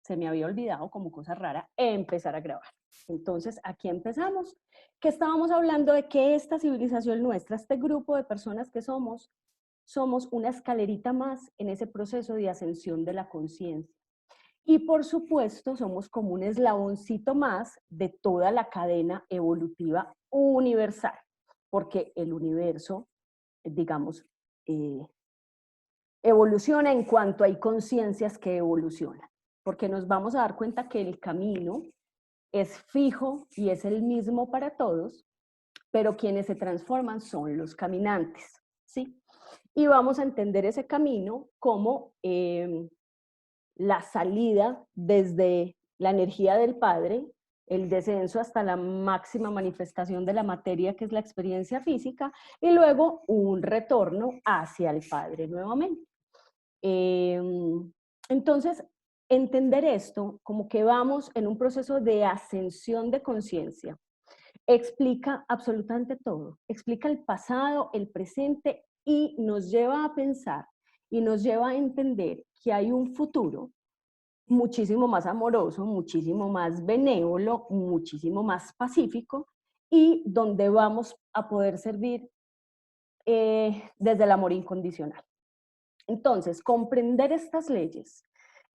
se me había olvidado como cosa rara empezar a grabar. Entonces, aquí empezamos, que estábamos hablando de que esta civilización nuestra, este grupo de personas que somos una escalerita más en ese proceso de ascensión de la conciencia. Y por supuesto, somos como un eslaboncito más de toda la cadena evolutiva universal, porque el universo, digamos, evoluciona en cuanto hay conciencias que evolucionan, porque nos vamos a dar cuenta que el camino es fijo y es el mismo para todos, pero quienes se transforman son los caminantes, ¿sí? Y vamos a entender ese camino como la salida desde la energía del Padre, el descenso hasta la máxima manifestación de la materia, que es la experiencia física, y luego un retorno hacia el Padre nuevamente. Entonces, entender esto como que vamos en un proceso de ascensión de conciencia, explica absolutamente todo, explica el pasado, el presente y nos lleva a pensar y nos lleva a entender que hay un futuro muchísimo más amoroso, muchísimo más benévolo, muchísimo más pacífico y donde vamos a poder servir desde el amor incondicional. Entonces, comprender estas leyes,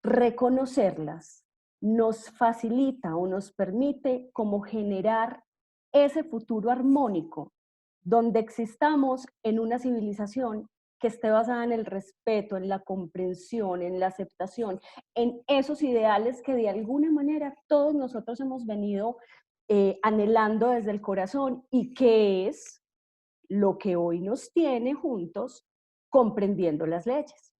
reconocerlas, nos facilita o nos permite como generar ese futuro armónico donde existamos en una civilización que esté basada en el respeto, en la comprensión, en la aceptación, en esos ideales que de alguna manera todos nosotros hemos venido anhelando desde el corazón y que es lo que hoy nos tiene juntos comprendiendo las leyes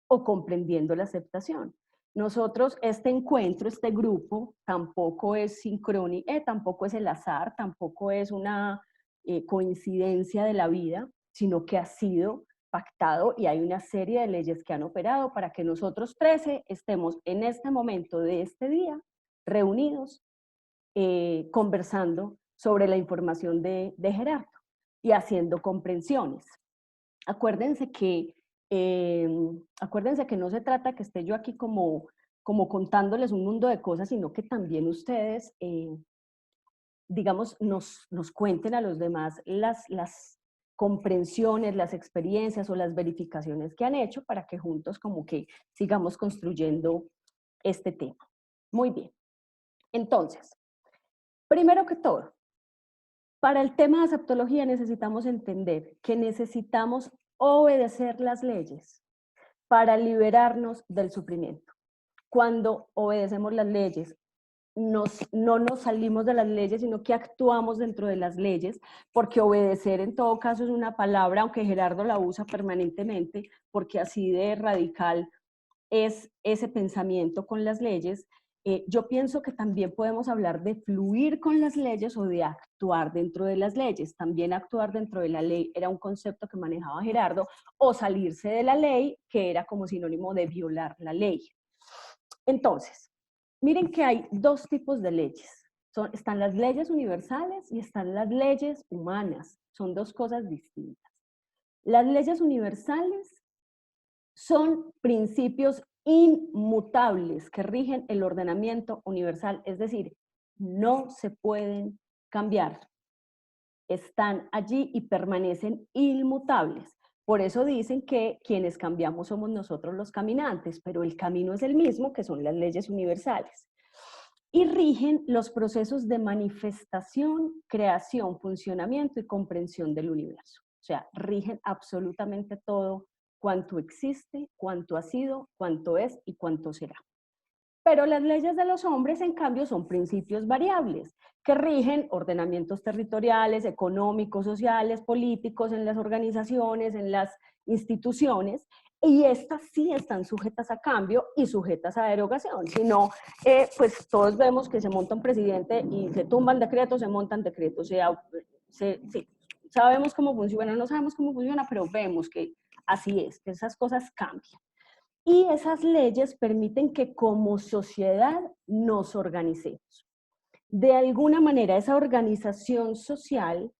o comprendiendo la aceptación. Nosotros, este encuentro, este grupo, tampoco es sincrónico, tampoco es el azar, tampoco es una coincidencia de la vida, sino que ha sido pactado y hay una serie de leyes que han operado para que nosotros 13 estemos en este momento de este día reunidos, conversando sobre la información de Gerardo y haciendo comprensiones. Acuérdense que, acuérdense que no se trata que esté yo aquí como contándoles un mundo de cosas, sino que también ustedes, digamos, nos cuenten a los demás las comprensiones, las experiencias o las verificaciones que han hecho para que juntos como que sigamos construyendo este tema. Muy bien. Entonces, primero que todo, para el tema de aceptología necesitamos entender que necesitamos obedecer las leyes para liberarnos del sufrimiento. Cuando obedecemos las leyes, no nos salimos de las leyes, sino que actuamos dentro de las leyes, porque obedecer en todo caso es una palabra, aunque Gerardo la usa permanentemente, porque así de radical es ese pensamiento con las leyes. Yo pienso que también podemos hablar de fluir con las leyes o de actuar dentro de las leyes. También actuar dentro de la ley era un concepto que manejaba Gerardo, o salirse de la ley, que era como sinónimo de violar la ley. Entonces, miren que hay dos tipos de leyes. Están las leyes universales y están las leyes humanas. Son dos cosas distintas. Las leyes universales son principios inmutables que rigen el ordenamiento universal, es decir, no se pueden cambiar. Están allí y permanecen inmutables. Por eso dicen que quienes cambiamos somos nosotros los caminantes, pero el camino es el mismo, que son las leyes universales. Y rigen los procesos de manifestación, creación, funcionamiento y comprensión del universo. O sea, rigen absolutamente todo cuanto existe, cuanto ha sido, cuanto es y cuanto será. Pero las leyes de los hombres, en cambio, son principios variables que rigen ordenamientos territoriales, económicos, sociales, políticos, en las organizaciones, en las instituciones, y estas sí están sujetas a cambio y sujetas a derogación. Si no, pues todos vemos que se monta un presidente y se tumban decretos, se montan decretos, sí, sabemos cómo funciona, no sabemos cómo funciona, pero vemos que así es, que esas cosas cambian. Y esas leyes permiten que como sociedad nos organicemos. De alguna manera, esa organización social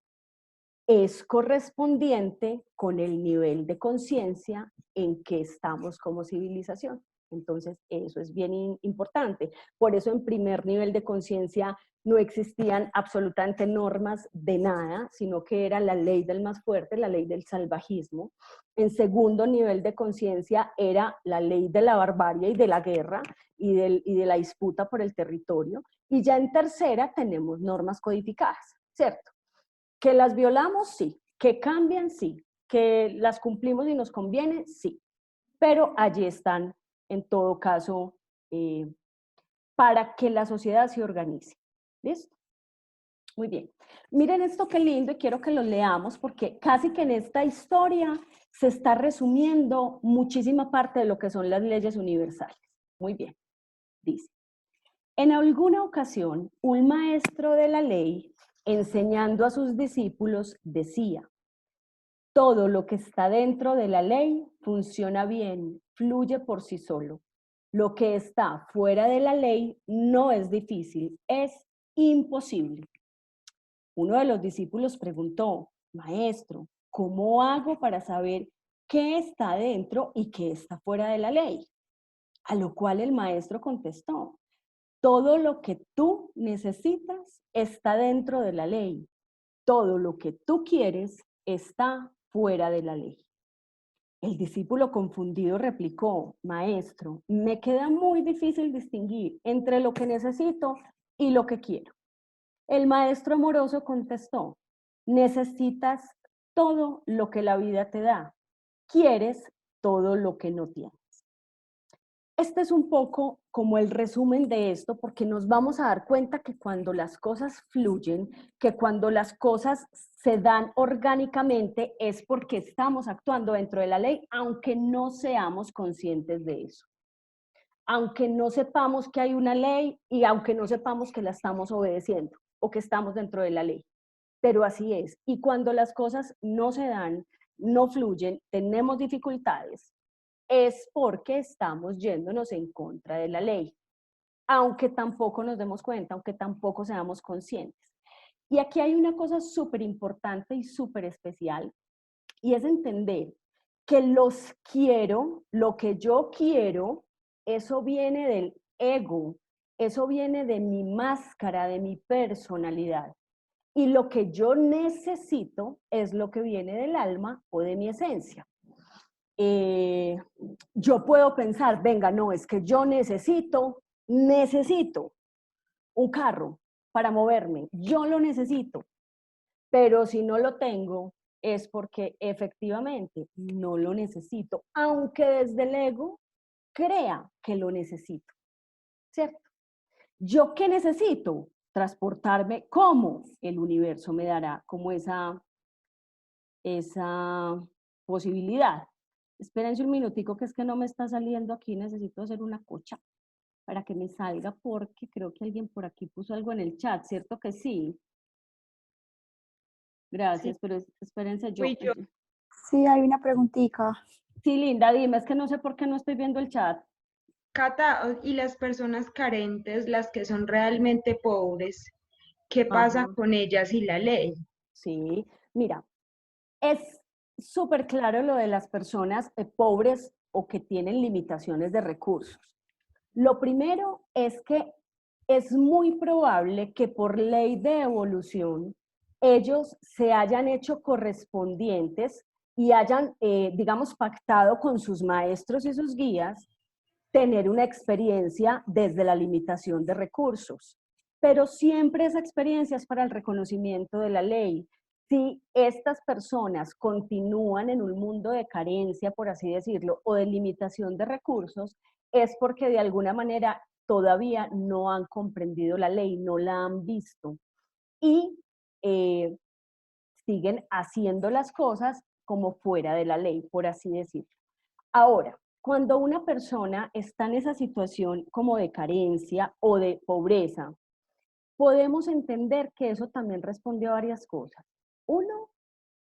es correspondiente con el nivel de conciencia en que estamos como civilización. Entonces, eso es bien importante. Por eso en primer nivel de conciencia no existían absolutamente normas de nada, sino que era la ley del más fuerte, la ley del salvajismo. En segundo nivel de conciencia era la ley de la barbarie y de la guerra y de la disputa por el territorio. Y ya en tercera tenemos normas codificadas, ¿cierto? Que las violamos, sí. Que cambian, sí. Que las cumplimos y nos conviene, sí. Pero allí están, en todo caso, para que la sociedad se organice. ¿Listo? Muy bien. Miren esto qué lindo y quiero que lo leamos porque casi que en esta historia se está resumiendo muchísima parte de lo que son las leyes universales. Muy bien. Dice, en alguna ocasión, un maestro de la ley, enseñando a sus discípulos, decía, todo lo que está dentro de la ley funciona bien, fluye por sí solo. Lo que está fuera de la ley no es difícil, es imposible. Uno de los discípulos preguntó, maestro, ¿cómo hago para saber qué está dentro y qué está fuera de la ley? A lo cual el maestro contestó, todo lo que tú necesitas está dentro de la ley. Todo lo que tú quieres está fuera de la ley. El discípulo confundido replicó, maestro, me queda muy difícil distinguir entre lo que necesito y lo que quiero. El maestro amoroso contestó, necesitas todo lo que la vida te da, quieres todo lo que no tienes. Este es un poco como el resumen de esto, porque nos vamos a dar cuenta que cuando las cosas fluyen, que cuando las cosas se dan orgánicamente, es porque estamos actuando dentro de la ley, aunque no seamos conscientes de eso. Aunque no sepamos que hay una ley y aunque no sepamos que la estamos obedeciendo o que estamos dentro de la ley. Pero así es. Y cuando las cosas no se dan, no fluyen, tenemos dificultades, es porque estamos yéndonos en contra de la ley, aunque tampoco nos demos cuenta, aunque tampoco seamos conscientes. Y aquí hay una cosa súper importante y súper especial, y es entender que los quiero, lo que yo quiero, eso viene del ego, eso viene de mi máscara, de mi personalidad. Y lo que yo necesito es lo que viene del alma o de mi esencia. Yo puedo pensar, venga, no, es que yo necesito un carro para moverme, yo lo necesito, pero si no lo tengo es porque efectivamente no lo necesito, aunque desde el ego crea que lo necesito, ¿cierto? ¿Yo qué necesito? Transportarme, ¿cómo? El universo me dará como esa posibilidad. Espérense un minutico que es que no me está saliendo aquí, necesito hacer una cocha para que me salga porque creo que alguien por aquí puso algo en el chat, ¿cierto que sí? Sí, Gracias, pero espérense fui yo. yo. Sí, hay una preguntita. Sí, Linda, dime, es que no sé por qué no estoy viendo el chat. Cata, y las personas carentes, las que son realmente pobres, ¿qué pasa Ajá, con ellas y la ley? sí. Mira, es súper claro lo de las personas pobres o que tienen limitaciones de recursos. Lo primero es que es muy probable que por ley de evolución ellos se hayan hecho correspondientes y hayan, digamos, pactado con sus maestros y sus guías tener una experiencia desde la limitación de recursos. Pero siempre esa experiencia es para el reconocimiento de la ley. Si estas personas continúan en un mundo de carencia, por así decirlo, o de limitación de recursos, es porque de alguna manera todavía no han comprendido la ley, no la han visto y eh, siguen haciendo las cosas como fuera de la ley, por así decirlo. Ahora, cuando una persona está en esa situación como de carencia o de pobreza, podemos entender que eso también responde a varias cosas. Uno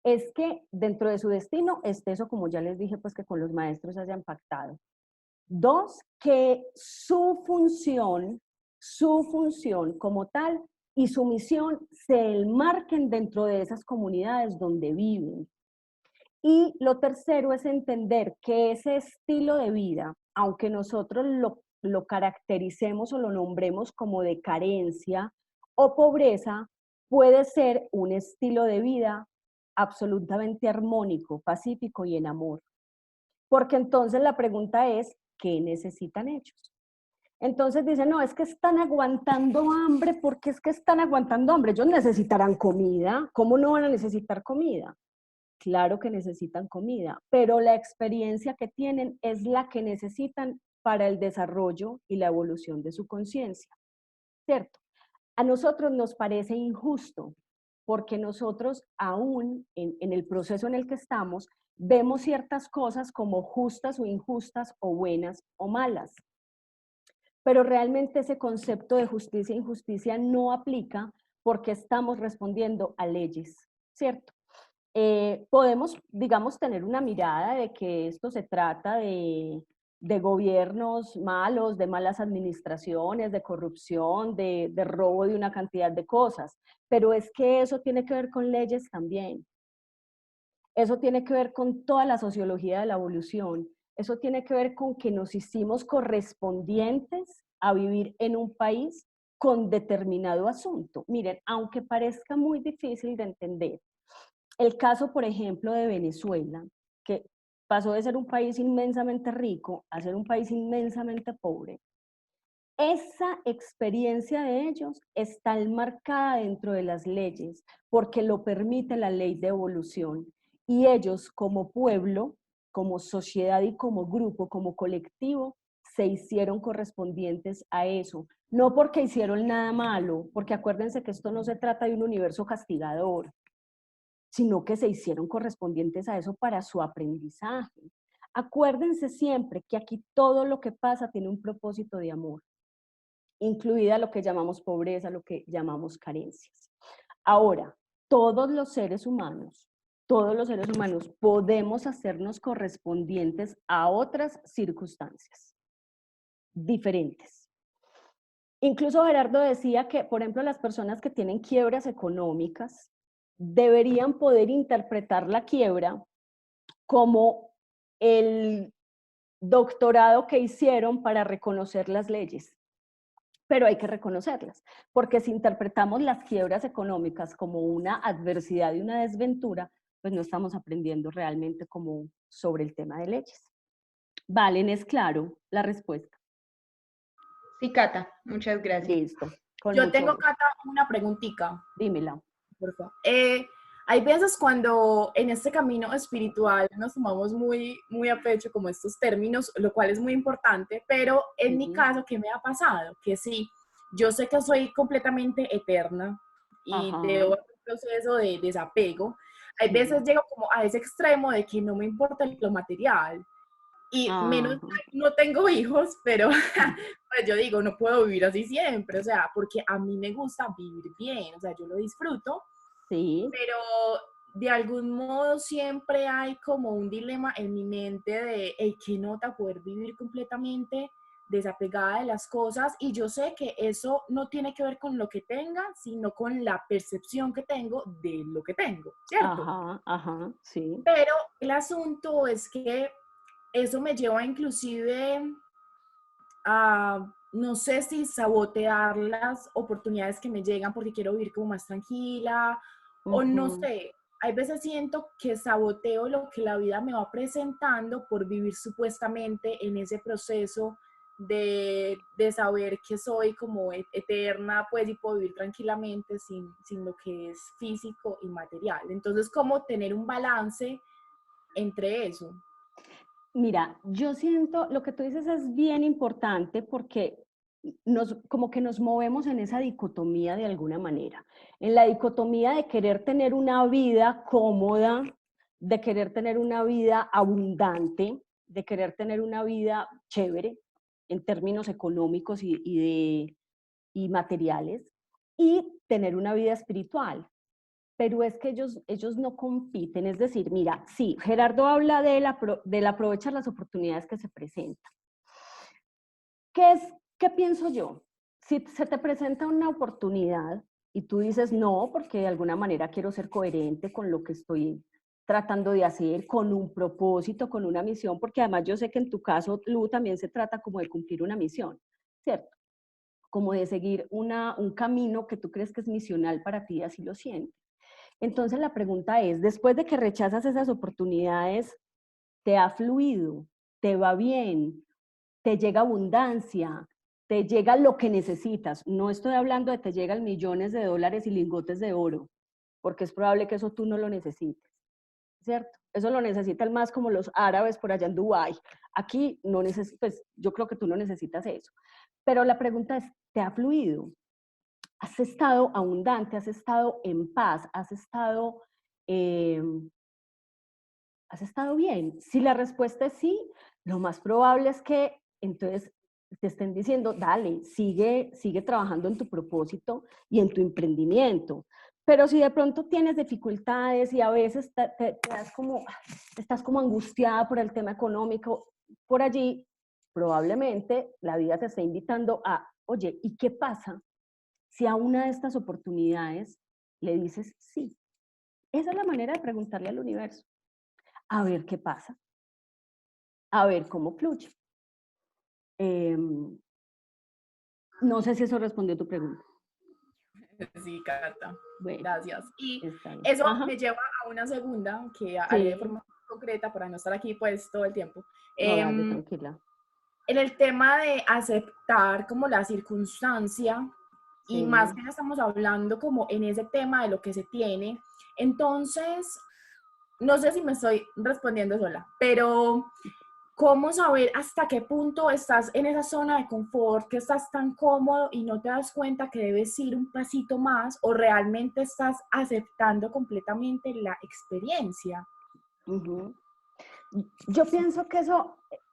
es que dentro de su destino esté eso, como ya les dije, pues que con los maestros hayan pactado. Dos, que su función como tal y su misión se enmarquen dentro de esas comunidades donde viven. Y lo tercero es entender que ese estilo de vida aunque nosotros lo caractericemos o lo nombremos como de carencia o pobreza, puede ser un estilo de vida absolutamente armónico, pacífico y en amor. Porque entonces la pregunta es, ¿qué necesitan ellos? Entonces dicen, no, es que están aguantando hambre, porque es que están aguantando hambre, ellos necesitarán comida, ¿cómo no van a necesitar comida? Claro que necesitan comida, pero la experiencia que tienen es la que necesitan para el desarrollo y la evolución de su conciencia, ¿cierto? A nosotros nos parece injusto, porque nosotros aún en el proceso en el que estamos, vemos ciertas cosas como justas o injustas o buenas o malas. Pero realmente ese concepto de justicia e injusticia no aplica porque estamos respondiendo a leyes, ¿cierto? Podemos, digamos, tener una mirada de que esto se trata de gobiernos malos, de malas administraciones, de corrupción, de robo de una cantidad de cosas, pero es que eso tiene que ver con leyes también. Eso tiene que ver con toda la sociología de la evolución. Eso tiene que ver con que nos hicimos correspondientes a vivir en un país con determinado asunto. Miren, aunque parezca muy difícil de entender, el caso, por ejemplo, de Venezuela, que pasó de ser un país inmensamente rico a ser un país inmensamente pobre, esa experiencia de ellos está enmarcada dentro de las leyes, porque lo permite la ley de evolución. Y ellos como pueblo, como sociedad y como grupo, como colectivo, se hicieron correspondientes a eso. No porque hicieron nada malo, porque acuérdense que esto no se trata de un universo castigador, sino que se hicieron correspondientes a eso para su aprendizaje. Acuérdense siempre que aquí todo lo que pasa tiene un propósito de amor, incluida lo que llamamos pobreza, lo que llamamos carencias. Ahora, todos los seres humanos podemos hacernos correspondientes a otras circunstancias diferentes. Incluso Gerardo decía que, por ejemplo, las personas que tienen quiebras económicas deberían poder interpretar la quiebra como el doctorado que hicieron para reconocer las leyes. Pero hay que reconocerlas, porque si interpretamos las quiebras económicas como una adversidad y una desventura, pues no estamos aprendiendo realmente como sobre el tema de leyes. Valen, es claro la respuesta. Sí, Cata, muchas gracias. Listo. Con Yo mucho tengo, gusto. Cata, una preguntita. Dímela. Por favor. Hay veces cuando en este camino espiritual nos tomamos muy a pecho como estos términos, lo cual es muy importante, pero en mi caso, ¿qué me ha pasado? Que sí, yo sé que soy completamente eterna y debo un proceso de desapego. Hay veces llego como a ese extremo de que no me importa lo material. Y menos no tengo hijos, pero pues yo digo, no puedo vivir así siempre, o sea, porque a mí me gusta vivir bien, o sea, yo lo disfruto, Sí. pero de algún modo siempre hay como un dilema en mi mente de, hey, qué nota poder vivir completamente desapegada de las cosas, y yo sé que eso no tiene que ver con lo que tenga, sino con la percepción que tengo de lo que tengo, ¿cierto? Sí. Pero el asunto es que eso me lleva inclusive a, no sé si sabotear las oportunidades que me llegan porque quiero vivir como más tranquila, o no sé, hay veces siento que saboteo lo que la vida me va presentando por vivir supuestamente en ese proceso de saber que soy como eterna, pues, y puedo vivir tranquilamente sin lo que es físico y material. Entonces, ¿cómo tener un balance entre eso? Mira, yo siento, lo que tú dices es bien importante porque como que nos movemos en esa dicotomía de alguna manera, en la dicotomía de querer tener una vida cómoda, de querer tener una vida abundante, de querer tener una vida chévere en términos económicos y materiales, y tener una vida espiritual. Pero es que ellos no compiten, es decir, mira, sí, Gerardo habla del aprovechar las oportunidades que se presentan. ¿Qué pienso yo? Si se te presenta una oportunidad y tú dices no, porque de alguna manera quiero ser coherente con lo que estoy tratando de hacer con un propósito, con una misión, porque además yo sé que en tu caso, Lu, también se trata como de cumplir una misión, ¿cierto? Como de seguir un camino que tú crees que es misional para ti, así lo sientes. Entonces la pregunta es, después de que rechazas esas oportunidades, ¿te ha fluido? ¿Te va bien? ¿Te llega abundancia? ¿Te llega lo que necesitas? No estoy hablando de te llegan millones de dólares y lingotes de oro, porque es probable que eso tú no lo necesites, ¿cierto? Eso lo necesitan más como los árabes por allá en Dubái. Aquí no necesitas, pues yo creo que tú no necesitas eso. Pero la pregunta es, ¿te ha fluido? ¿Has estado abundante? ¿Has estado en paz? Eh, ¿Has estado bien? Si la respuesta es sí, lo más probable es que entonces te estén diciendo, dale, sigue trabajando en tu propósito y en tu emprendimiento. Pero si de pronto tienes dificultades y a veces estás como angustiada por el tema económico, por allí probablemente la vida te está invitando a, oye, ¿y qué pasa si a una de estas oportunidades le dices sí? Esa es la manera de preguntarle al universo. A ver qué pasa, a ver cómo fluye. No sé si eso respondió a tu pregunta. Sí, Cata, Bueno, gracias. Y está bien. eso Ajá, me lleva a una segunda que haré de sí, forma concreta para no estar aquí pues todo el tiempo. no, dale, En tranquila. el tema de aceptar como la circunstancia, y Sí. más que ya estamos hablando como en ese tema de lo que se tiene, entonces, no sé si me estoy respondiendo sola, pero ¿cómo saber hasta qué punto estás en esa zona de confort, que estás tan cómodo y no te das cuenta que debes ir un pasito más o realmente estás aceptando completamente la experiencia? Uh-huh. Yo pienso que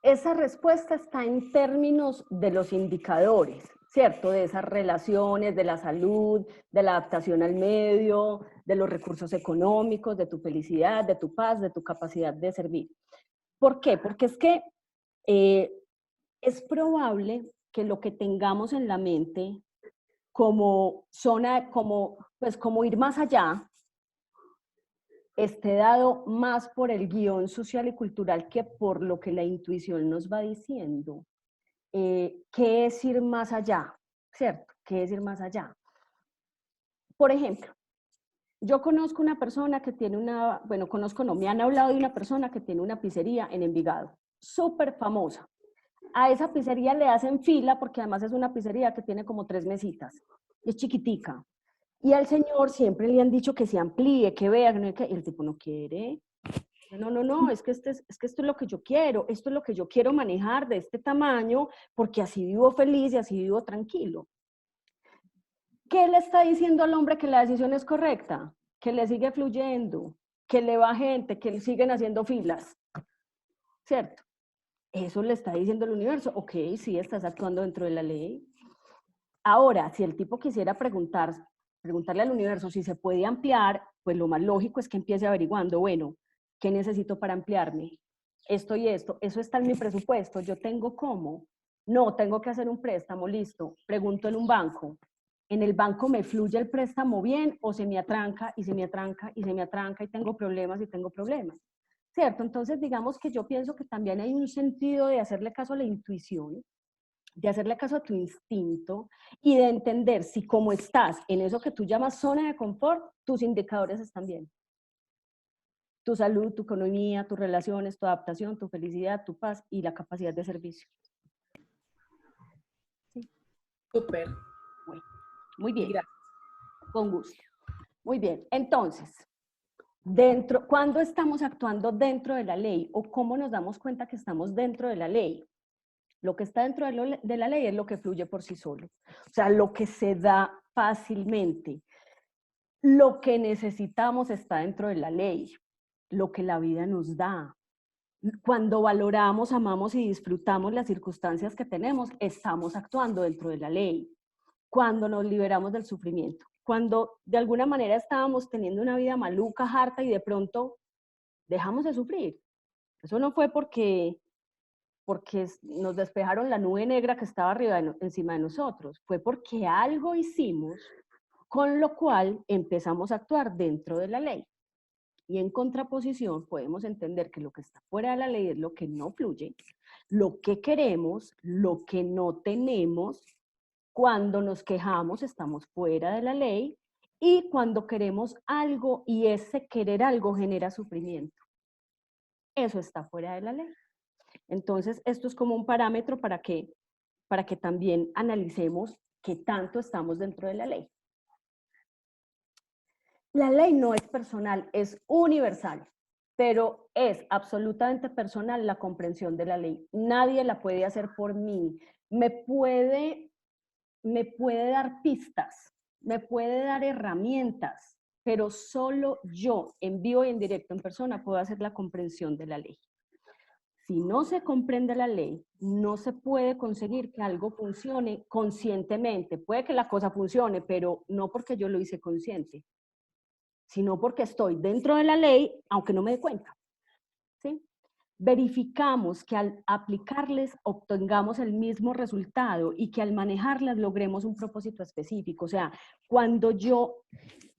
esa respuesta está en términos de los indicadores, ¿cierto? De esas relaciones, de la salud, de la adaptación al medio, de los recursos económicos, de tu felicidad, de tu paz, de tu capacidad de servir. ¿Por qué? Porque es que eh, es probable que lo que tengamos en la mente como zona, como ir más allá, esté dado más por el guión social y cultural que por lo que la intuición nos va diciendo. ¿Qué es ir más allá? ¿Cierto? ¿Qué es ir más allá? Por ejemplo, yo conozco una persona que tiene bueno, conozco no, me han hablado de una persona que tiene una pizzería en Envigado, súper famosa. A esa pizzería le hacen fila porque además es una pizzería que tiene como 3 mesitas, es chiquitica. Y al señor siempre le han dicho que se amplíe, que vea, que y el tipo no quiere. No, es que, es que esto es lo que yo quiero, esto es lo que yo quiero manejar de este tamaño, porque así vivo feliz y así vivo tranquilo. ¿Qué le está diciendo al hombre que la decisión es correcta? Que le sigue fluyendo, que le va gente, que le siguen haciendo filas, ¿cierto? Eso le está diciendo el universo. Ok, sí, estás actuando dentro de la ley. Ahora, si el tipo quisiera preguntarle al universo si se puede ampliar, pues lo más lógico es que empiece averiguando, bueno, ¿qué necesito para ampliarme? Esto y esto, eso está en mi presupuesto, yo tengo cómo. No, tengo que hacer un préstamo, listo. Pregunto en un banco. ¿En el banco me fluye el préstamo bien o se me atranca y se me atranca y se me atranca y tengo problemas y tengo problemas? ¿Cierto? Entonces, digamos que yo pienso que también hay un sentido de hacerle caso a la intuición, de hacerle caso a tu instinto y de entender si como estás en eso que tú llamas zona de confort, tus indicadores están bien. Tu salud, tu economía, tus relaciones, tu adaptación, tu felicidad, tu paz y la capacidad de servicio. Sí. Súper. Bueno, muy bien. Gracias. Con gusto. Muy bien. Entonces, ¿cuándo estamos actuando dentro de la ley o cómo nos damos cuenta que estamos dentro de la ley? Lo que está dentro de la ley es lo que fluye por sí solo. O sea, lo que se da fácilmente. Lo que necesitamos está dentro de la ley. Lo que la vida nos da. Cuando valoramos, amamos y disfrutamos las circunstancias que tenemos, estamos actuando dentro de la ley. Cuando nos liberamos del sufrimiento. Cuando de alguna manera estábamos teniendo una vida maluca, harta y de pronto dejamos de sufrir. Eso no fue porque nos despejaron la nube negra que estaba encima de nosotros. Fue porque algo hicimos con lo cual empezamos a actuar dentro de la ley. Y en contraposición podemos entender que lo que está fuera de la ley es lo que no fluye, lo que queremos, lo que no tenemos. Cuando nos quejamos estamos fuera de la ley y cuando queremos algo y ese querer algo genera sufrimiento. Eso está fuera de la ley. Entonces, esto es como un parámetro para que también analicemos qué tanto estamos dentro de la ley. La ley no es personal, es universal, pero es absolutamente personal la comprensión de la ley. Nadie la puede hacer por mí. Me puede dar pistas, me puede dar herramientas, pero solo yo, en vivo y en directo, en persona, puedo hacer la comprensión de la ley. Si no se comprende la ley, no se puede conseguir que algo funcione conscientemente. Puede que la cosa funcione, pero no porque yo lo hice consciente, sino porque estoy dentro de la ley, aunque no me dé cuenta. ¿Sí? Verificamos que al aplicarles obtengamos el mismo resultado y que al manejarlas logremos un propósito específico. O sea, cuando yo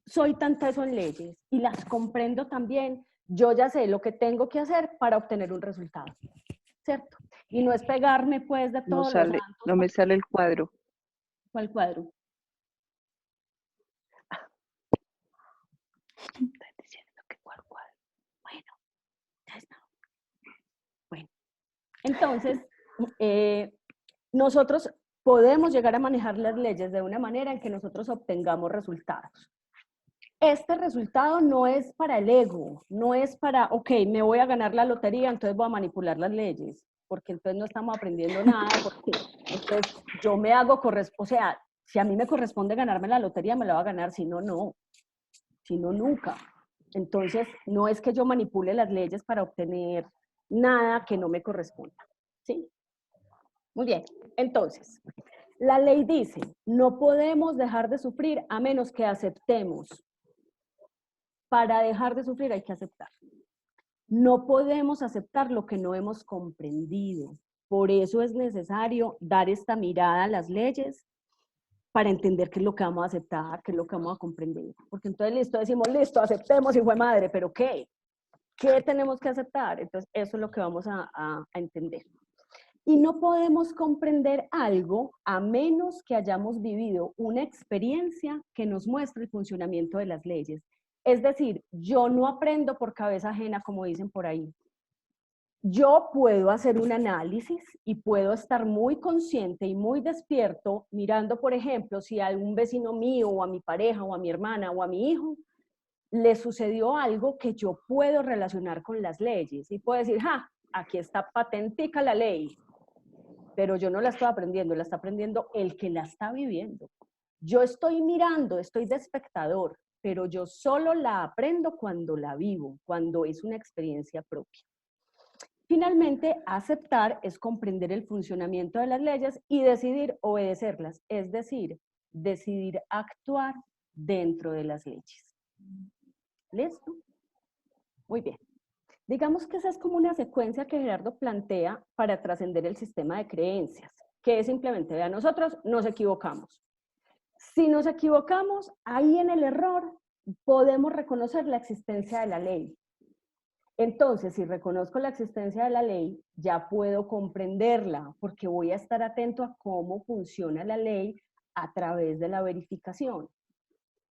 soy tan teso en leyes y las comprendo también, yo ya sé lo que tengo que hacer para obtener un resultado, ¿cierto? Y no es pegarme pues de todos los santos. No me sale el cuadro. ¿Cuál cuadro? Estás diciendo que cuál cuadro. Bueno, ya está. Bueno, entonces, nosotros podemos llegar a manejar las leyes de una manera en que nosotros obtengamos resultados. Este resultado no es para el ego, no es para, ok, me voy a ganar la lotería, entonces voy a manipular las leyes, porque entonces no estamos aprendiendo nada, porque entonces yo me hago, o sea, si a mí me corresponde ganarme la lotería, me la voy a ganar, si no, no, si no, nunca. Entonces, no es que yo manipule las leyes para obtener nada que no me corresponda, ¿sí? Muy bien, entonces, la ley dice, no podemos dejar de sufrir a menos que aceptemos. Para dejar de sufrir hay que aceptar. No podemos aceptar lo que no hemos comprendido. Por eso es necesario dar esta mirada a las leyes para entender qué es lo que vamos a aceptar, qué es lo que vamos a comprender. Porque entonces, listo, decimos, listo, aceptemos, hijo de madre, pero ¿qué? ¿Qué tenemos que aceptar? Entonces, eso es lo que vamos a entender. Y no podemos comprender algo a menos que hayamos vivido una experiencia que nos muestre el funcionamiento de las leyes. Es decir, yo no aprendo por cabeza ajena, como dicen por ahí. Yo puedo hacer un análisis y puedo estar muy consciente y muy despierto mirando, por ejemplo, si a un vecino mío o a mi pareja o a mi hermana o a mi hijo le sucedió algo que yo puedo relacionar con las leyes y puedo decir, aquí está patentica la ley, pero yo no la estoy aprendiendo, la está aprendiendo el que la está viviendo. Yo estoy mirando, estoy de espectador, pero yo solo la aprendo cuando la vivo, cuando es una experiencia propia. Finalmente, aceptar es comprender el funcionamiento de las leyes y decidir obedecerlas, es decir, decidir actuar dentro de las leyes. ¿Listo? Muy bien. Digamos que esa es como una secuencia que Gerardo plantea para trascender el sistema de creencias, que es simplemente, vea, nosotros nos equivocamos. Si nos equivocamos, ahí en el error podemos reconocer la existencia de la ley. Entonces, si reconozco la existencia de la ley, ya puedo comprenderla, porque voy a estar atento a cómo funciona la ley a través de la verificación.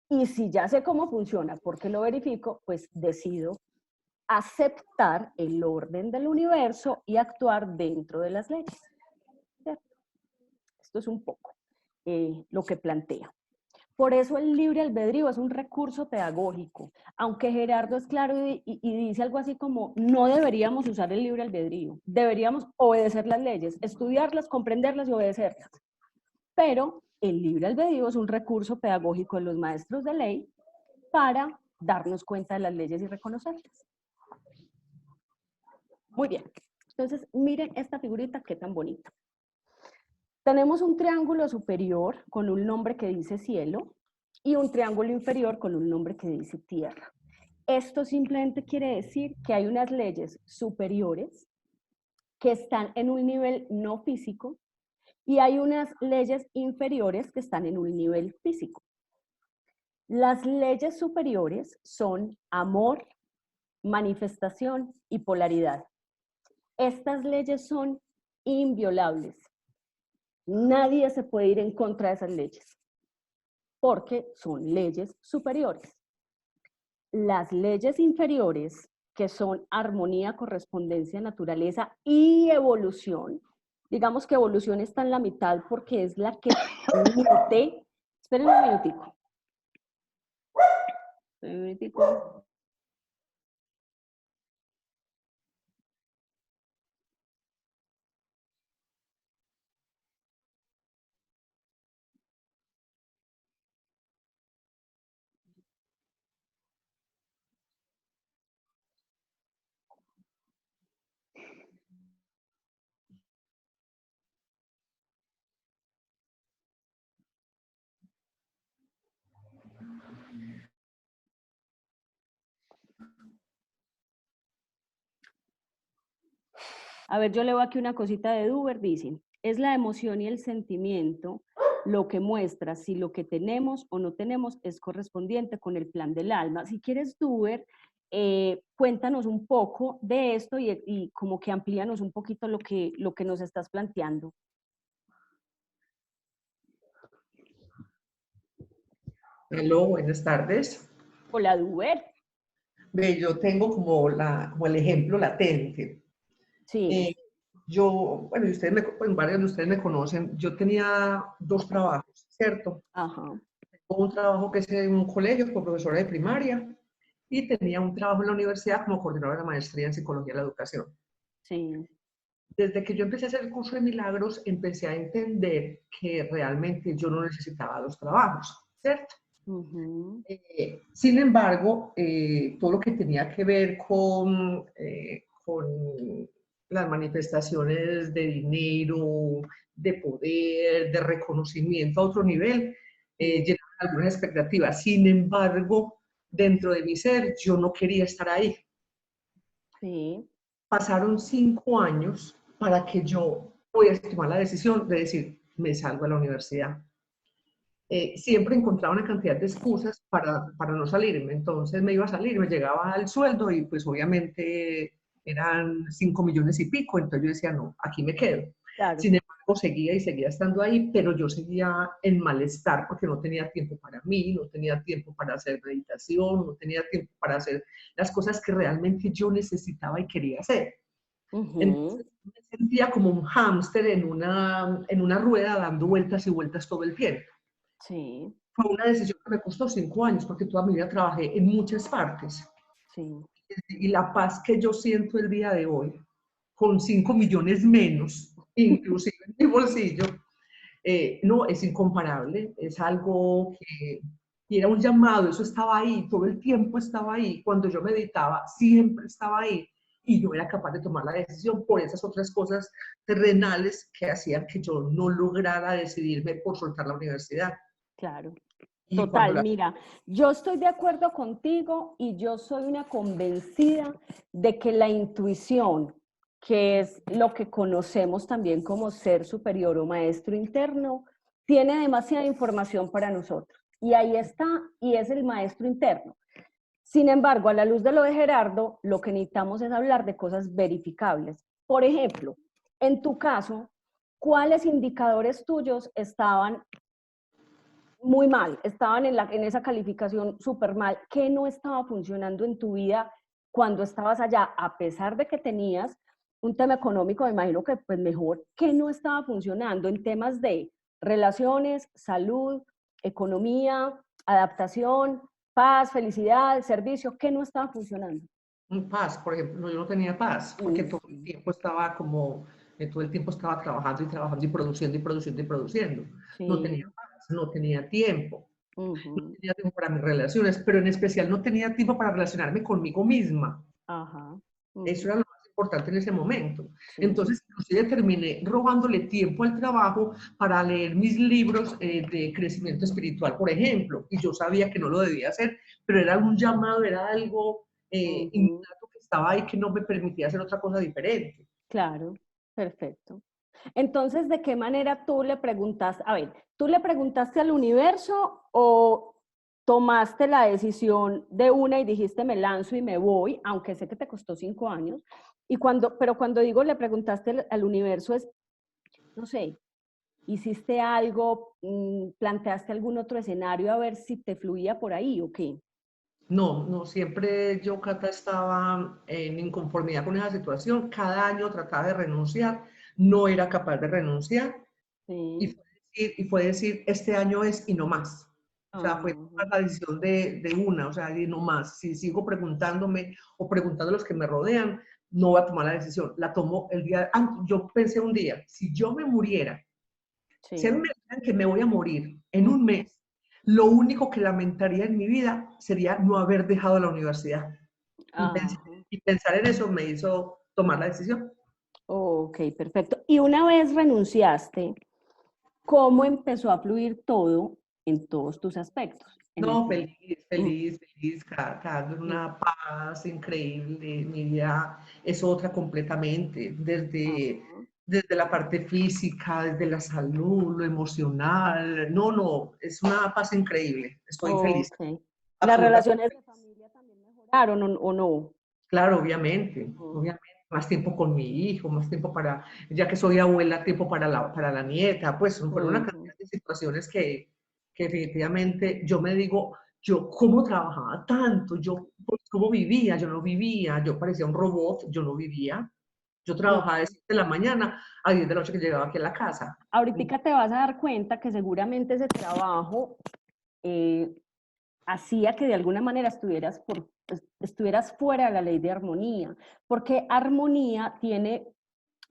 Y si ya sé cómo funciona, porque lo verifico, pues decido aceptar el orden del universo y actuar dentro de las leyes. ¿Cierto? Esto es un poco lo que plantea. Por eso el libre albedrío es un recurso pedagógico, aunque Gerardo es claro y dice algo así como, no deberíamos usar el libre albedrío, deberíamos obedecer las leyes, estudiarlas, comprenderlas y obedecerlas. Pero el libre albedrío es un recurso pedagógico de los maestros de ley para darnos cuenta de las leyes y reconocerlas. Muy bien, entonces miren esta figurita, qué tan bonita. Tenemos un triángulo superior con un nombre que dice cielo y un triángulo inferior con un nombre que dice tierra. Esto simplemente quiere decir que hay unas leyes superiores que están en un nivel no físico y hay unas leyes inferiores que están en un nivel físico. Las leyes superiores son amor, manifestación y polaridad. Estas leyes son inviolables. Nadie se puede ir en contra de esas leyes, porque son leyes superiores. Las leyes inferiores, que son armonía, correspondencia, naturaleza y evolución, digamos que evolución está en la mitad porque es la que permite, esperen un minutico. Un minutico. A ver, yo leo aquí una cosita de Duber, dice, es la emoción y el sentimiento lo que muestra si lo que tenemos o no tenemos es correspondiente con el plan del alma. Si quieres, Duber, cuéntanos un poco de esto y como que amplíanos un poquito lo que nos estás planteando. Aló, buenas tardes. Hola, Duber. Ve, yo tengo como el ejemplo latente. Sí. Bueno, y ustedes pues, varios de ustedes me conocen, yo tenía 2 trabajos, ¿cierto? Ajá. Tengo un trabajo que es en un colegio como profesora de primaria y tenía un trabajo en la universidad como coordinadora de maestría en psicología de la educación. Sí. Desde que yo empecé a hacer el curso de milagros, empecé a entender que realmente yo no necesitaba 2 trabajos, ¿cierto? Uh-huh. Sin embargo, todo lo que tenía que ver con las manifestaciones de dinero, de poder, de reconocimiento a otro nivel, llenaban algunas expectativas. Sin embargo, dentro de mi ser, yo no quería estar ahí. Sí. Pasaron 5 años para que yo pudiese tomar la decisión de decir, me salgo a la universidad. Siempre encontraba una cantidad de excusas para no salirme. Entonces me iba a salir, me llegaba al sueldo y pues obviamente eran 5 millones y pico. Entonces yo decía, no, aquí me quedo. Claro. Sin embargo, seguía y seguía estando ahí, pero yo seguía en malestar porque no tenía tiempo para mí, no tenía tiempo para hacer meditación, no tenía tiempo para hacer las cosas que realmente yo necesitaba y quería hacer. Uh-huh. Entonces me sentía como un hámster en una rueda dando vueltas y vueltas todo el tiempo. Sí. Fue una decisión que me costó 5 años porque toda mi vida trabajé en muchas partes. Sí. Y la paz que yo siento el día de hoy, con 5 millones menos, inclusive en mi bolsillo, no, es incomparable. Es algo que y era un llamado, eso estaba ahí, todo el tiempo estaba ahí. Cuando yo meditaba, siempre estaba ahí. Y yo era capaz de tomar la decisión por esas otras cosas terrenales que hacían que yo no lograra decidirme por soltar la universidad. Claro. Y Total, mira, yo estoy de acuerdo contigo y yo soy una convencida de que la intuición, que es lo que conocemos también como ser superior o maestro interno, tiene demasiada información para nosotros. Y ahí está, y es el maestro interno. Sin embargo, a la luz de lo de Gerardo, lo que necesitamos es hablar de cosas verificables. Por ejemplo, en tu caso, ¿cuáles indicadores tuyos estaban muy mal, estaban en esa calificación súper mal? ¿Qué no estaba funcionando en tu vida cuando estabas allá? A pesar de que tenías un tema económico, me imagino que pues mejor, ¿qué no estaba funcionando en temas de relaciones, salud, economía, adaptación, paz, felicidad, servicio? ¿Qué no estaba funcionando? Paz, por ejemplo, yo no tenía paz, porque todo el tiempo estaba todo el tiempo estaba trabajando y trabajando y produciendo y produciendo y produciendo. Sí. No tenía paz, no tenía tiempo. Uh-huh. No tenía tiempo para mis relaciones, pero en especial no tenía tiempo para relacionarme conmigo misma. Ajá. Uh-huh. Eso era lo más importante en ese momento. Sí. Entonces, inclusive terminé robándole tiempo al trabajo para leer mis libros de crecimiento espiritual, por ejemplo, y yo sabía que no lo debía hacer, pero era un llamado, era algo innato que estaba ahí que no me permitía hacer otra cosa diferente. Claro, perfecto. Entonces, ¿de qué manera tú le preguntaste? A ver, ¿tú le preguntaste al universo o tomaste la decisión de una y dijiste me lanzo y me voy, aunque sé que te costó 5 años, pero cuando digo le preguntaste al universo es, no sé, hiciste algo, planteaste algún otro escenario a ver si te fluía por ahí o qué. No, no, siempre yo, Cata, estaba en inconformidad con esa situación. Cada año trataba de renunciar, no era capaz de renunciar y Sí. fue decir, este año es y no más. O sea, fue Ajá. la decisión de una, o sea, de no más. Si sigo preguntándome o preguntando a los que me rodean, no voy a tomar la decisión. La tomo el día, yo pensé un día, si yo me muriera, si a mí Sí. me dijeran que me voy a morir en un mes, lo único que lamentaría en mi vida sería no haber dejado la universidad. Y Ajá. pensar en eso me hizo tomar la decisión. Ok, perfecto. Y una vez renunciaste, ¿cómo empezó a fluir todo en todos tus aspectos? En el No, tema. feliz, feliz, feliz. Cada vez una paz increíble. Mi vida es otra completamente. Ajá. Desde la parte física, desde la salud, lo emocional. No, no, es una paz increíble. Estoy feliz, Ok. ¿Las absolutamente relaciones de feliz. familia también mejoraron o no? Claro, obviamente, Ujú. obviamente. Más tiempo con mi hijo, más tiempo para, ya que soy abuela, tiempo para la nieta. Pues fueron una Ujú. cantidad de situaciones que definitivamente yo me digo, yo cómo trabajaba tanto, yo pues, cómo vivía, yo no vivía, yo parecía un robot, yo no vivía. Yo trabajaba de 7 de la mañana a 10 de la noche que llegaba aquí a la casa. Ahorita te vas a dar cuenta que seguramente ese trabajo eh, hacía que de alguna manera estuvieras fuera de la ley de armonía, porque armonía tiene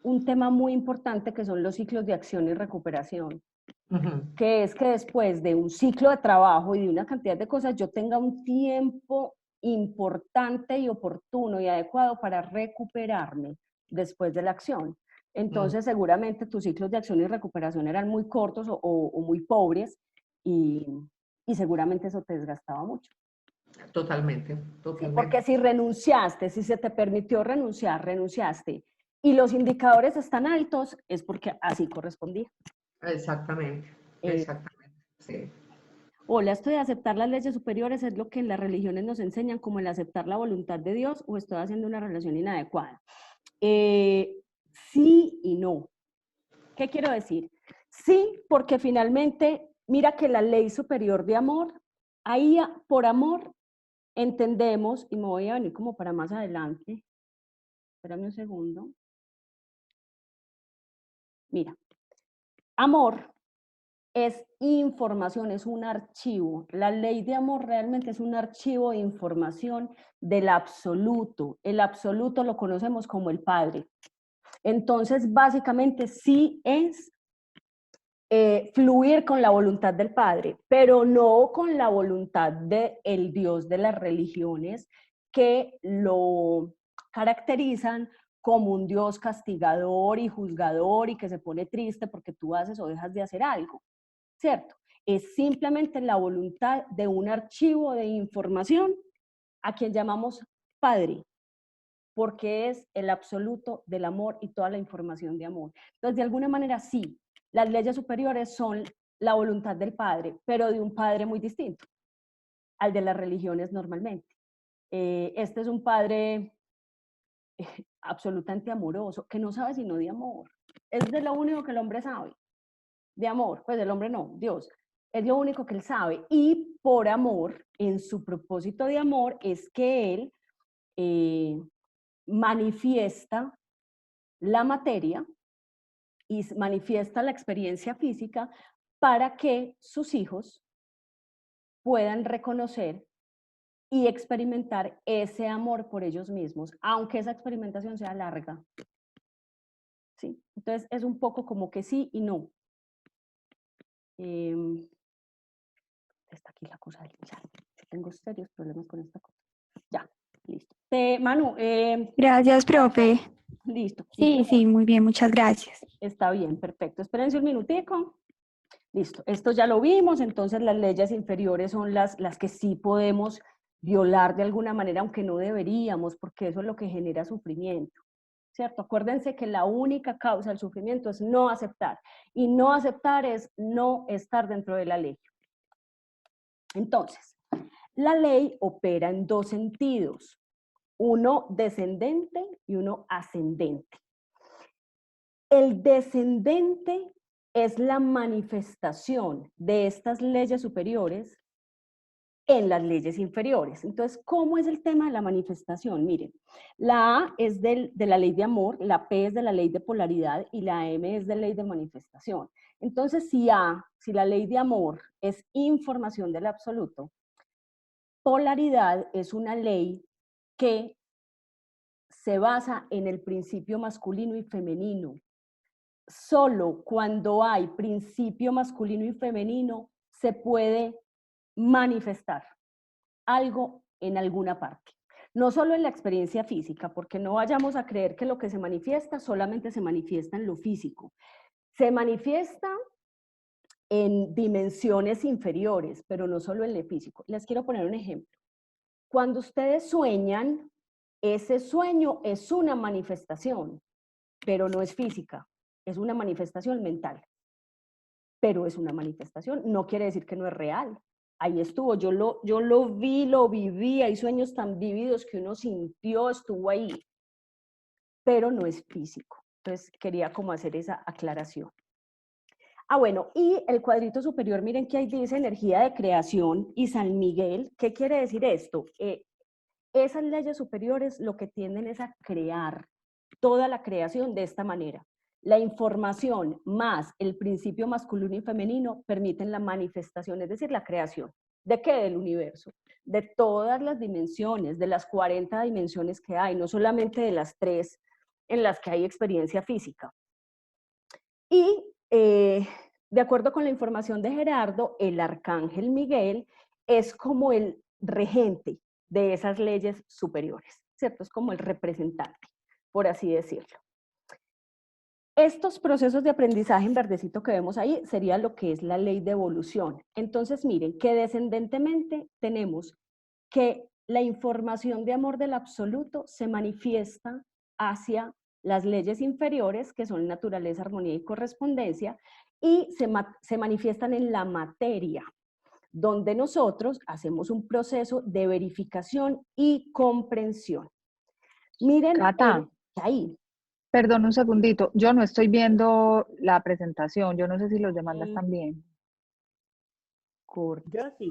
un tema muy importante que son los ciclos de acción y recuperación, Ujú. que es que después de un ciclo de trabajo y de una cantidad de cosas, yo tenga un tiempo importante y oportuno y adecuado para recuperarme después de la acción. Mm, Entonces, seguramente tus ciclos de acción y recuperación eran muy cortos o muy pobres y, y seguramente eso te desgastaba mucho. totalmente, Sí, porque totalmente. si renunciaste, si se te permitió renunciar, renunciaste y los indicadores están altos, es porque así correspondía. Exactamente, Eh, exactamente. Sí. Hola, esto de aceptar las leyes superiores es lo que en las religiones nos enseñan como el aceptar la voluntad de Dios o estoy haciendo una relación inadecuada. Eh, sí y no. ¿Qué quiero decir? Sí, porque finalmente, mira que la ley superior de amor, ahí por amor entendemos, y me voy a venir como para más adelante, espérame un segundo. Mira, amor es información, es un archivo. La ley de amor realmente es un archivo de información del absoluto. El absoluto lo conocemos como el Padre. Entonces, básicamente sí es fluir con la voluntad del Padre, pero no con la voluntad del Dios de las religiones que lo caracterizan como un Dios castigador y juzgador y que se pone triste porque tú haces o dejas de hacer algo, ¿cierto? Es simplemente la voluntad de un archivo de información a quien llamamos Padre, porque es el absoluto del amor y toda la información de amor. Entonces, de alguna manera, sí, las leyes superiores son la voluntad del Padre, pero de un Padre muy distinto al de las religiones normalmente. Este es un Padre absolutamente amoroso, que no sabe sino de amor. Es de lo único que el hombre sabe, de amor. Pues el hombre no, Dios. Es lo único que él sabe. Y por amor, en su propósito de amor, es que él manifiesta la materia y manifiesta la experiencia física para que sus hijos puedan reconocer y experimentar ese amor por ellos mismos, aunque esa experimentación sea larga. ¿Sí? Entonces es un poco como que sí y no. Está aquí la cosa del chat. Tengo serios problemas con esta cosa. Ya, listo. Manu, Gracias, profe. listo. Sí, sí, muy bien, muchas gracias. Está bien, perfecto. Espérense un minutico. Listo, esto ya lo vimos, entonces las leyes inferiores son las que sí podemos violar de alguna manera, aunque no deberíamos, porque eso es lo que genera sufrimiento, ¿cierto? Acuérdense que la única causa del sufrimiento es no aceptar, y no aceptar es no estar dentro de la ley. Entonces, la ley opera en dos sentidos, uno descendente y uno ascendente. El descendente es la manifestación de estas leyes superiores en las leyes inferiores. Entonces, ¿cómo es el tema de la manifestación? Miren, la A es de la ley de amor, la P es de la ley de polaridad y la M es de la ley de manifestación. Entonces, si la ley de amor es información del absoluto, polaridad es una ley que se basa en el principio masculino y femenino. Solo cuando hay principio masculino y femenino se puede manifestar algo en alguna parte. No solo en la experiencia física, porque no vayamos a creer que lo que se manifiesta solamente se manifiesta en lo físico. Se manifiesta en dimensiones inferiores, pero no solo en lo físico. Les quiero poner un ejemplo. Cuando ustedes sueñan, ese sueño es una manifestación, pero no es física, es una manifestación mental. Pero es una manifestación, no quiere decir que no es real. Ahí estuvo, yo lo vi, lo viví, hay sueños tan vívidos que uno sintió, estuvo ahí, pero no es físico. Entonces quería como hacer esa aclaración. Bueno, y el cuadrito superior, miren que ahí dice energía de creación y San Miguel. ¿Qué quiere decir esto? Esas leyes superiores lo que tienden es a crear toda la creación de esta manera. La información más el principio masculino y femenino permiten la manifestación, es decir, la creación. ¿De qué? Del universo. De todas las dimensiones, de las 40 dimensiones que hay, no solamente de las 3 en las que hay experiencia física. Y de acuerdo con la información de Gerardo, el arcángel Miguel es como el regente de esas leyes superiores, ¿cierto? Es como el representante, por así decirlo. Estos procesos de aprendizaje en verdecito que vemos ahí sería lo que es la ley de evolución. Entonces, miren, que descendentemente tenemos que la información de amor del absoluto se manifiesta hacia las leyes inferiores, que son naturaleza, armonía y correspondencia, y se manifiestan en la materia, donde nosotros hacemos un proceso de verificación y comprensión. Miren, Cata, ahí. perdón un segundito, yo no estoy viendo la presentación, yo no sé si los demás la están viendo. Yo sí,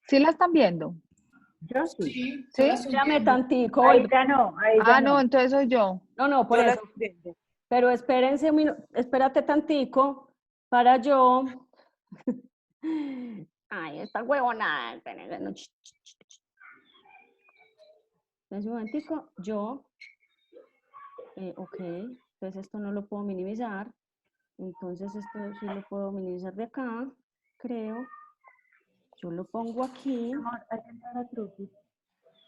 ¿Sí la están viendo? yo sí. Sí, ¿Sí? yo la estoy Dame viendo. tantico. Ahí ya no, ahí ya Ah, no, entonces soy yo. No, por Yo la eso. estoy viendo. Pero espérense, espérate tantico para yo. Ay, esta huevona. Espérense, no, un momentico, yo. Ok, entonces esto no lo puedo minimizar. Entonces esto sí lo puedo minimizar de acá, creo. Yo lo pongo aquí. Amor, hay que entrar a Truqui.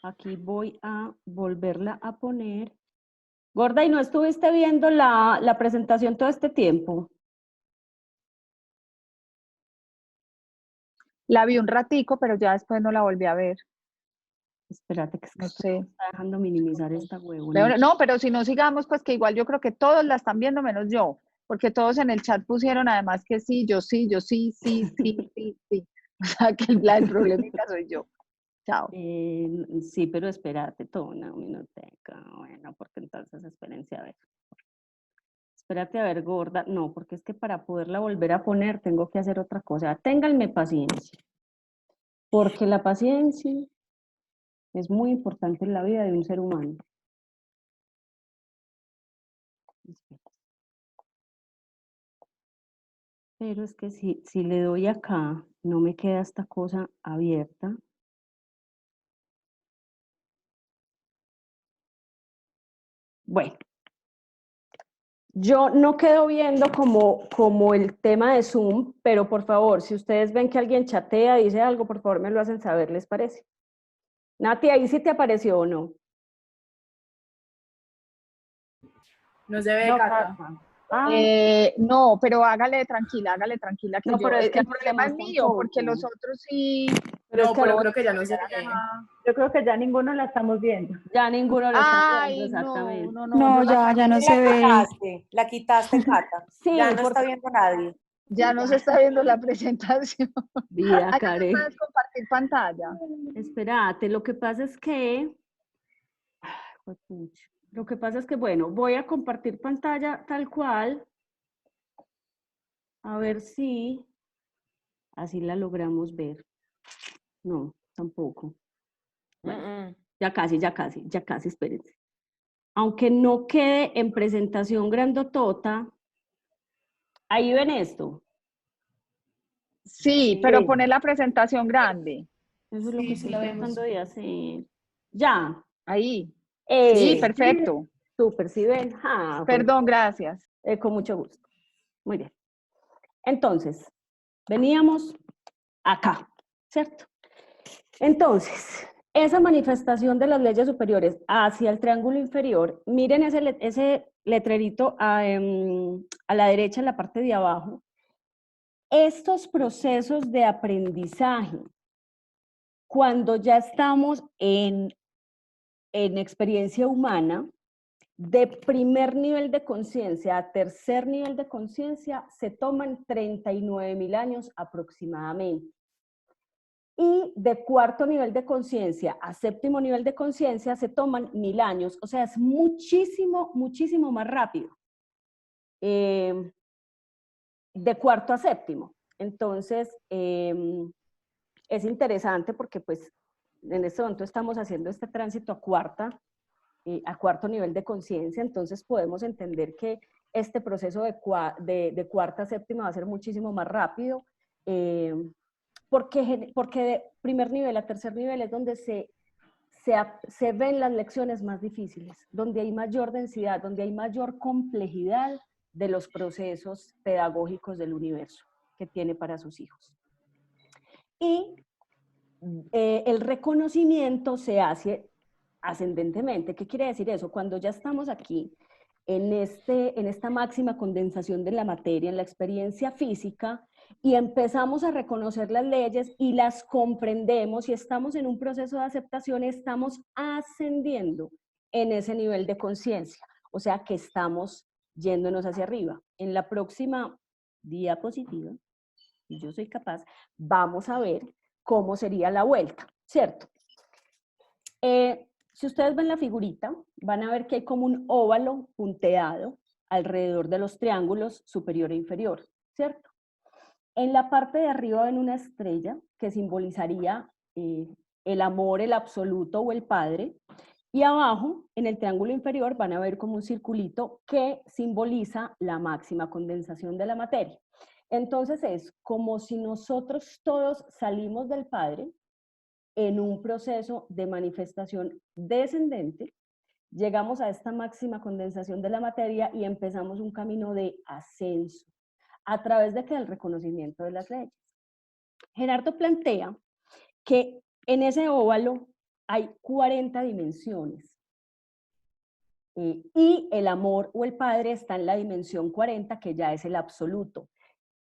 Aquí voy a volverla a poner. Gorda, ¿y no estuviste viendo la presentación todo este tiempo? La vi un ratico, pero ya después no la volví a ver. Espérate, que No esto sé. me está dejando minimizar esta huevona. Pero no, pero si no sigamos, pues que igual yo creo que todos la están viendo menos yo, porque todos en el chat pusieron además que sí, yo sí, sí. O sea que el problemita soy yo. Chao. Sí, pero espérate, una minuteca. Bueno, porque entonces espérense a ver. Espérate a ver, gorda. No, porque es que para poderla volver a poner tengo que hacer otra cosa. Ténganme paciencia. Porque la paciencia es muy importante en la vida de un ser humano. Pero es que si le doy acá, no me queda esta cosa abierta. Bueno, yo no quedo viendo como el tema de Zoom, pero por favor, si ustedes ven que alguien chatea, dice algo, por favor me lo hacen saber, ¿les parece? Nati, ¿ahí sí te apareció o no? No se ve, No, Cata. No, pero hágale tranquila, que No, yo, pero es que el problema es mío, porque los otros sí. Pero No, es que pero ahora creo que ya no se ve. yo creo que ya ninguno la estamos viendo. ya ninguno lo está viendo, Ay, exactamente. no, No, yo la ya no cambié. se ve. La quitaste, Cata. Sí, Ya no porque está viendo nadie. Ya no se está viendo la presentación. vida, Ay, Karen. ¿puedes compartir compartir pantalla. Espérate, lo que pasa es que... Juepucha. Lo que pasa es que, bueno, voy a compartir pantalla tal cual. A ver si así la logramos ver. No, tampoco. Bueno, ya casi, espérense. Aunque no quede en presentación grandotota, ahí ven esto. Sí, pero Sí. poner la presentación grande. Eso es lo Sí, que sí estoy la vemos. tratando de hacer. Ya. Ahí. Sí, perfecto. Súper, ¿sí ven? Ah, Perdón, gracias. con mucho gusto. Muy bien. Entonces, veníamos acá, ¿cierto? Entonces, esa manifestación de las leyes superiores hacia el triángulo inferior, miren ese letrerito a la derecha en la parte de abajo. Estos procesos de aprendizaje, cuando ya estamos en experiencia humana, de primer nivel de conciencia a tercer nivel de conciencia, se toman 39.000 años aproximadamente. Y de cuarto nivel de conciencia a séptimo nivel de conciencia se toman 1.000 años. O sea, es muchísimo, muchísimo más rápido. De cuarto a séptimo. Entonces, es interesante porque pues en este momento estamos haciendo este tránsito a cuarto nivel de conciencia, entonces podemos entender que este proceso de cuarta a séptima va a ser muchísimo más rápido, porque de primer nivel a tercer nivel es donde se ven las lecciones más difíciles, donde hay mayor densidad, donde hay mayor complejidad de los procesos pedagógicos del universo que tiene para sus hijos. Y el reconocimiento se hace ascendentemente. ¿Qué quiere decir eso? Cuando ya estamos aquí, en esta máxima condensación de la materia, en la experiencia física, y empezamos a reconocer las leyes y las comprendemos y estamos en un proceso de aceptación, estamos ascendiendo en ese nivel de conciencia. O sea que estamos yéndonos hacia arriba. En la próxima diapositiva, si yo soy capaz, vamos a ver cómo sería la vuelta, ¿cierto? Si ustedes ven la figurita, van a ver que hay como un óvalo punteado alrededor de los triángulos superior e inferior, ¿cierto? En la parte de arriba ven una estrella que simbolizaría el amor, el absoluto o el Padre, y abajo, en el triángulo inferior, van a ver como un circulito que simboliza la máxima condensación de la materia. Entonces es como si nosotros todos salimos del Padre en un proceso de manifestación descendente, llegamos a esta máxima condensación de la materia y empezamos un camino de ascenso, a través de el reconocimiento de las leyes. Gerardo plantea que en ese óvalo hay 40 dimensiones, y el amor o el Padre está en la dimensión 40, que ya es el absoluto.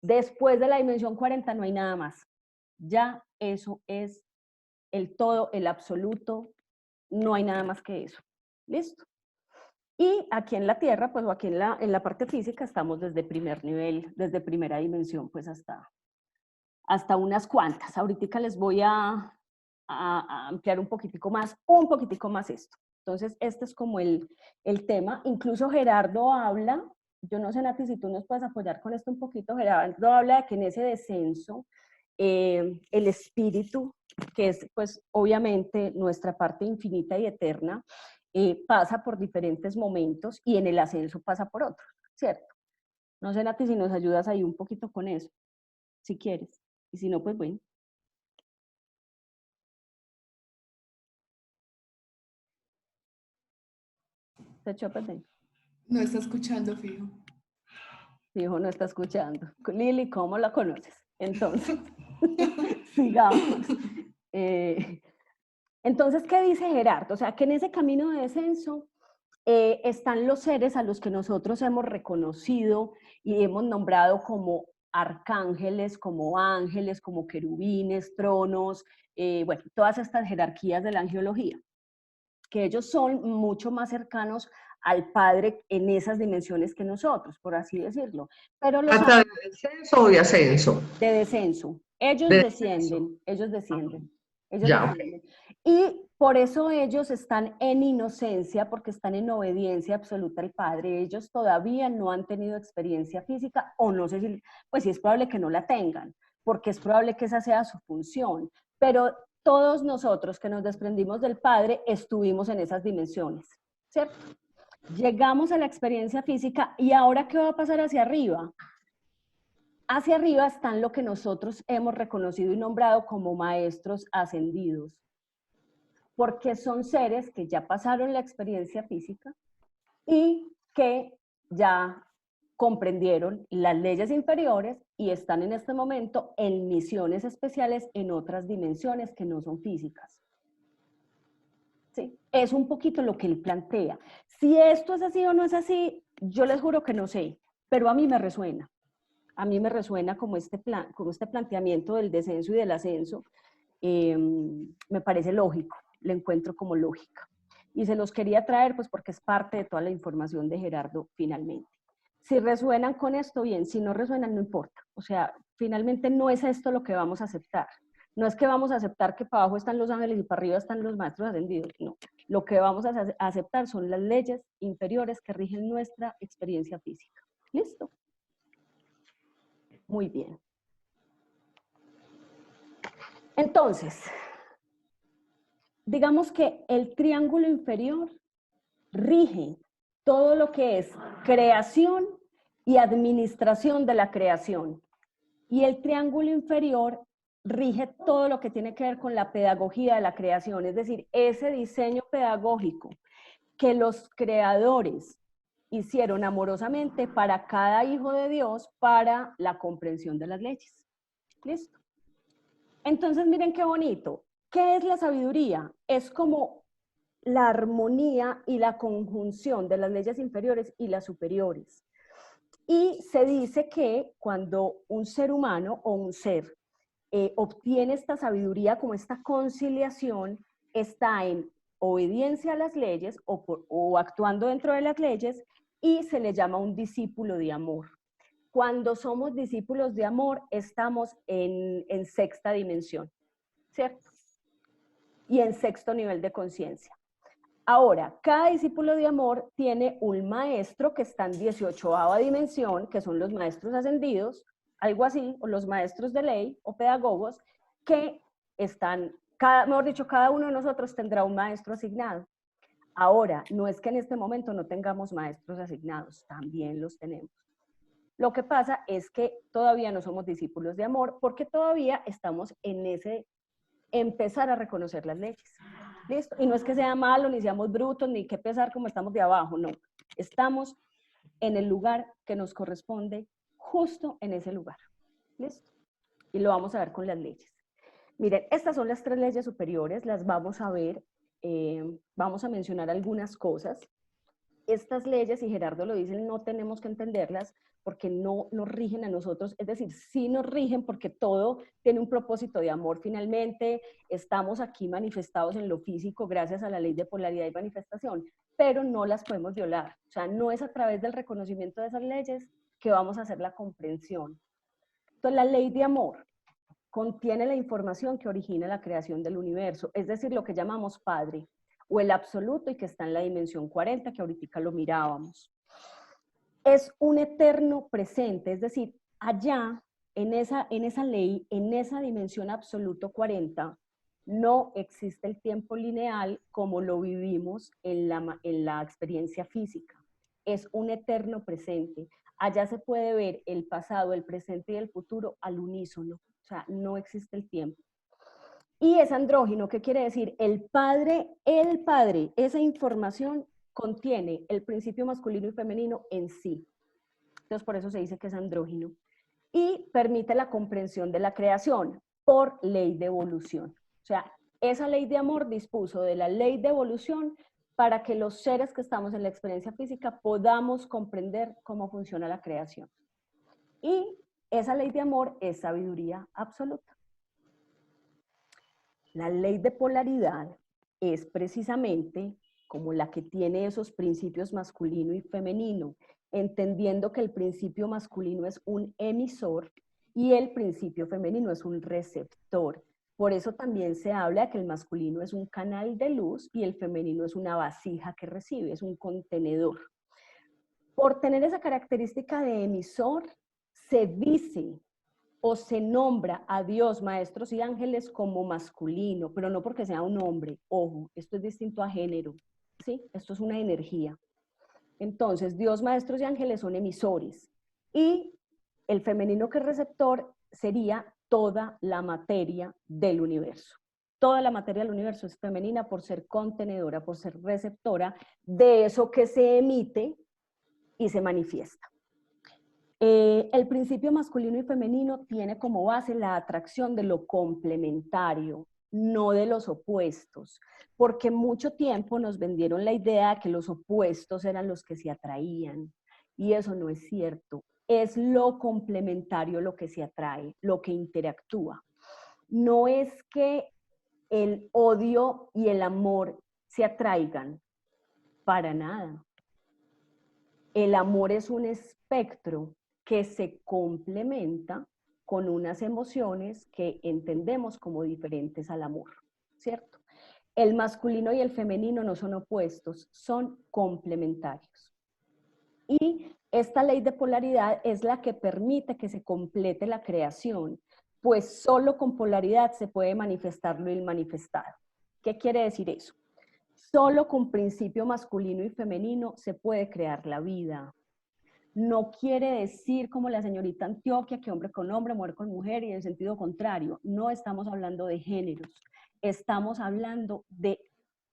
Después de la dimensión 40 no hay nada más. Ya eso es el todo, el absoluto, no hay nada más que eso. ¿Listo? Y aquí en la Tierra, pues o aquí en la parte física, estamos desde primer nivel, desde primera dimensión, pues hasta unas cuantas. Ahorita les voy a ampliar un poquitico más esto. Entonces, este es como el tema. Incluso Gerardo habla, yo no sé, Nati, si tú nos puedes apoyar con esto un poquito. Gerardo habla de que en ese descenso, el espíritu, que es pues obviamente nuestra parte infinita y eterna, pasa por diferentes momentos y en el ascenso pasa por otros, ¿cierto? No sé, Nati, si nos ayudas ahí un poquito con eso, si quieres. Y si no, pues bueno. Se echó a perder. No está escuchando, fijo. Fijo, no está escuchando. Lili, ¿cómo la conoces? Entonces, sigamos. Entonces, ¿qué dice Gerardo? O sea, que en ese camino de descenso están los seres a los que nosotros hemos reconocido y hemos nombrado como arcángeles, como ángeles, como querubines, tronos, bueno, todas estas jerarquías de la angelología, que ellos son mucho más cercanos al Padre en esas dimensiones que nosotros, por así decirlo. Pero los ¿Trata de descenso o de ascenso? de descenso. Ellos de descienden, ellos descienden, ellos Ya, ok. descienden. Y por eso ellos están en inocencia, porque están en obediencia absoluta al Padre. Ellos todavía no han tenido experiencia física, o no sé si, pues sí es probable que no la tengan, porque es probable que esa sea su función. Pero todos nosotros que nos desprendimos del Padre estuvimos en esas dimensiones, ¿cierto? Llegamos a la experiencia física y ahora ¿qué va a pasar hacia arriba? Hacia arriba están lo que nosotros hemos reconocido y nombrado como maestros ascendidos, porque son seres que ya pasaron la experiencia física y que ya comprendieron las leyes inferiores y están en este momento en misiones especiales en otras dimensiones que no son físicas. ¿Sí? Es un poquito lo que él plantea. Si esto es así o no es así, yo les juro que no sé, pero a mí me resuena. A mí me resuena como este planteamiento del descenso y del ascenso. Me parece lógico, le encuentro como lógica. Y se los quería traer pues porque es parte de toda la información de Gerardo finalmente. Si resuenan con esto, bien, si no resuenan, no importa. O sea, finalmente no es esto lo que vamos a aceptar. No es que vamos a aceptar que para abajo están los ángeles y para arriba están los maestros ascendidos, no. Lo que vamos a aceptar son las leyes inferiores que rigen nuestra experiencia física. ¿Listo? Muy bien. Entonces, digamos que el triángulo inferior rige todo lo que es creación y administración de la creación. Y el triángulo inferior rige todo lo que tiene que ver con la pedagogía de la creación, es decir, ese diseño pedagógico que los creadores hicieron amorosamente para cada hijo de Dios para la comprensión de las leyes. ¿Listo? Entonces, miren qué bonito. ¿Qué es la sabiduría? Es como la armonía y la conjunción de las leyes inferiores y las superiores. Y se dice que cuando un ser humano o un ser obtiene esta sabiduría como esta conciliación, está en obediencia a las leyes o actuando dentro de las leyes y se le llama un discípulo de amor. Cuando somos discípulos de amor, estamos en sexta dimensión, ¿cierto? Y en sexto nivel de conciencia. Ahora, cada discípulo de amor tiene un maestro que está en 18ª dimensión, que son los maestros ascendidos, algo así, o los maestros de ley o pedagogos, que están, mejor dicho, cada uno de nosotros tendrá un maestro asignado. Ahora, no es que en este momento no tengamos maestros asignados, también los tenemos. Lo que pasa es que todavía no somos discípulos de amor porque todavía estamos en ese empezar a reconocer las leyes. ¿Listo? Y no es que sea malo, ni seamos brutos, ni que pesar como estamos de abajo, no. Estamos en el lugar que nos corresponde, justo en ese lugar. ¿Listo? Y lo vamos a ver con las leyes. Miren, estas son las 3 leyes superiores, las vamos a ver, vamos a mencionar algunas cosas. Estas leyes, y Gerardo lo dice, no tenemos que entenderlas porque no nos rigen a nosotros, es decir, sí nos rigen porque todo tiene un propósito de amor finalmente, estamos aquí manifestados en lo físico gracias a la ley de polaridad y manifestación, pero no las podemos violar, o sea, no es a través del reconocimiento de esas leyes que vamos a hacer la comprensión. Entonces, la ley de amor contiene la información que origina la creación del universo, es decir, lo que llamamos Padre, o el absoluto y que está en la dimensión 40, que ahorita lo mirábamos. Es un eterno presente, es decir, allá, en esa ley, en esa dimensión absoluto 40, no existe el tiempo lineal como lo vivimos en la experiencia física. Es un eterno presente. Allá se puede ver el pasado, el presente y el futuro al unísono, o sea, no existe el tiempo. Y es andrógino, ¿qué quiere decir? El padre, esa información contiene el principio masculino y femenino en sí. Entonces, por eso se dice que es andrógino. Y permite la comprensión de la creación por ley de evolución. O sea, esa ley de amor dispuso de la ley de evolución para que los seres que estamos en la experiencia física podamos comprender cómo funciona la creación. Y esa ley de amor es sabiduría absoluta. La ley de polaridad es precisamente como la que tiene esos principios masculino y femenino, entendiendo que el principio masculino es un emisor Y el principio femenino es un receptor. Por eso también se habla de que el masculino es un canal de luz y el femenino es una vasija que recibe, es un contenedor. Por tener esa característica de emisor, se dice o se nombra a Dios, maestros y ángeles como masculino, pero no porque sea un hombre. Ojo, esto es distinto a género, ¿sí? Esto es una energía. Entonces, Dios, maestros y ángeles son emisores. Y el femenino que es receptor sería toda la materia del universo. Toda la materia del universo es femenina por ser contenedora, por ser receptora de eso que se emite y se manifiesta. El principio masculino y femenino tiene como base la atracción de lo complementario, no de los opuestos, porque mucho tiempo nos vendieron la idea de que los opuestos eran los que se atraían, y eso no es cierto. Es lo complementario lo que se atrae, lo que interactúa. No es que el odio y el amor se atraigan, para nada. El amor es un espectro que se complementa con unas emociones que entendemos como diferentes al amor, ¿cierto? El masculino y el femenino no son opuestos, son complementarios. Y esta ley de polaridad es la que permite que se complete la creación, pues solo con polaridad se puede manifestar lo inmanifestado. ¿Qué quiere decir eso? Solo con principio masculino y femenino se puede crear la vida. No quiere decir, como la señorita Antioquia, que hombre con hombre, mujer con mujer y en sentido contrario. No estamos hablando de géneros, estamos hablando de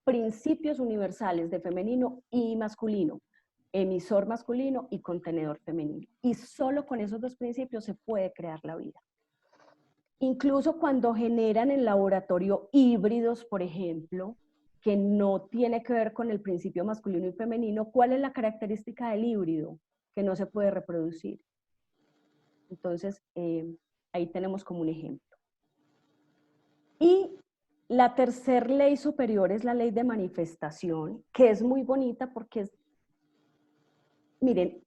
principios universales de femenino y masculino, emisor masculino y contenedor femenino. Y solo con esos dos principios se puede crear la vida. Incluso cuando generan en laboratorio híbridos, por ejemplo, que no tiene que ver con el principio masculino y femenino, ¿cuál es la característica del híbrido? Que no se puede reproducir. Entonces, ahí tenemos como un ejemplo. Y la tercera ley superior es la ley de manifestación, que es muy bonita porque es, miren,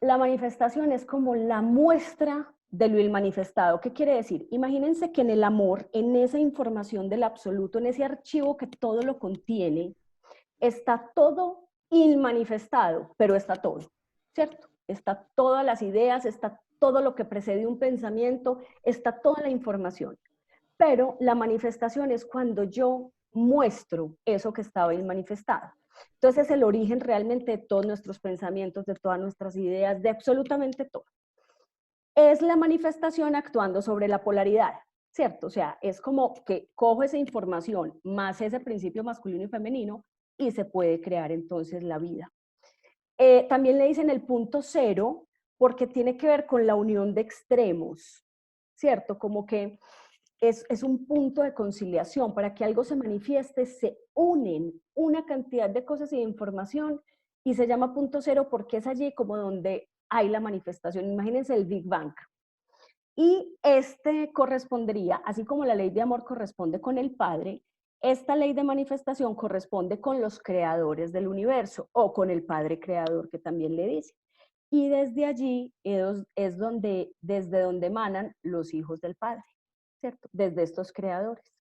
la manifestación es como la muestra de lo manifestado. ¿Qué quiere decir? Imagínense que en el amor, en esa información del absoluto, en ese archivo que todo lo contiene, está todo inmanifestado, pero está todo, ¿cierto? Está todas las ideas, está todo lo que precede un pensamiento, está toda la información. Pero la manifestación es cuando yo muestro eso que estaba inmanifestado. Entonces es el origen realmente de todos nuestros pensamientos, de todas nuestras ideas, de absolutamente todo. Es la manifestación actuando sobre la polaridad, ¿cierto? O sea, es como que cojo esa información más ese principio masculino y femenino y se puede crear entonces la vida. También le dicen el punto cero porque tiene que ver con la unión de extremos, ¿cierto? Como que es un punto de conciliación. Para que algo se manifieste, se unen una cantidad de cosas y de información y se llama punto cero porque es allí como donde hay la manifestación. Imagínense el Big Bang. Y este correspondería, así como la ley de amor corresponde con el Padre, esta ley de manifestación corresponde con los creadores del universo o con el Padre Creador que también le dice. Y desde allí es desde donde emanan los hijos del Padre, ¿cierto? Desde estos creadores.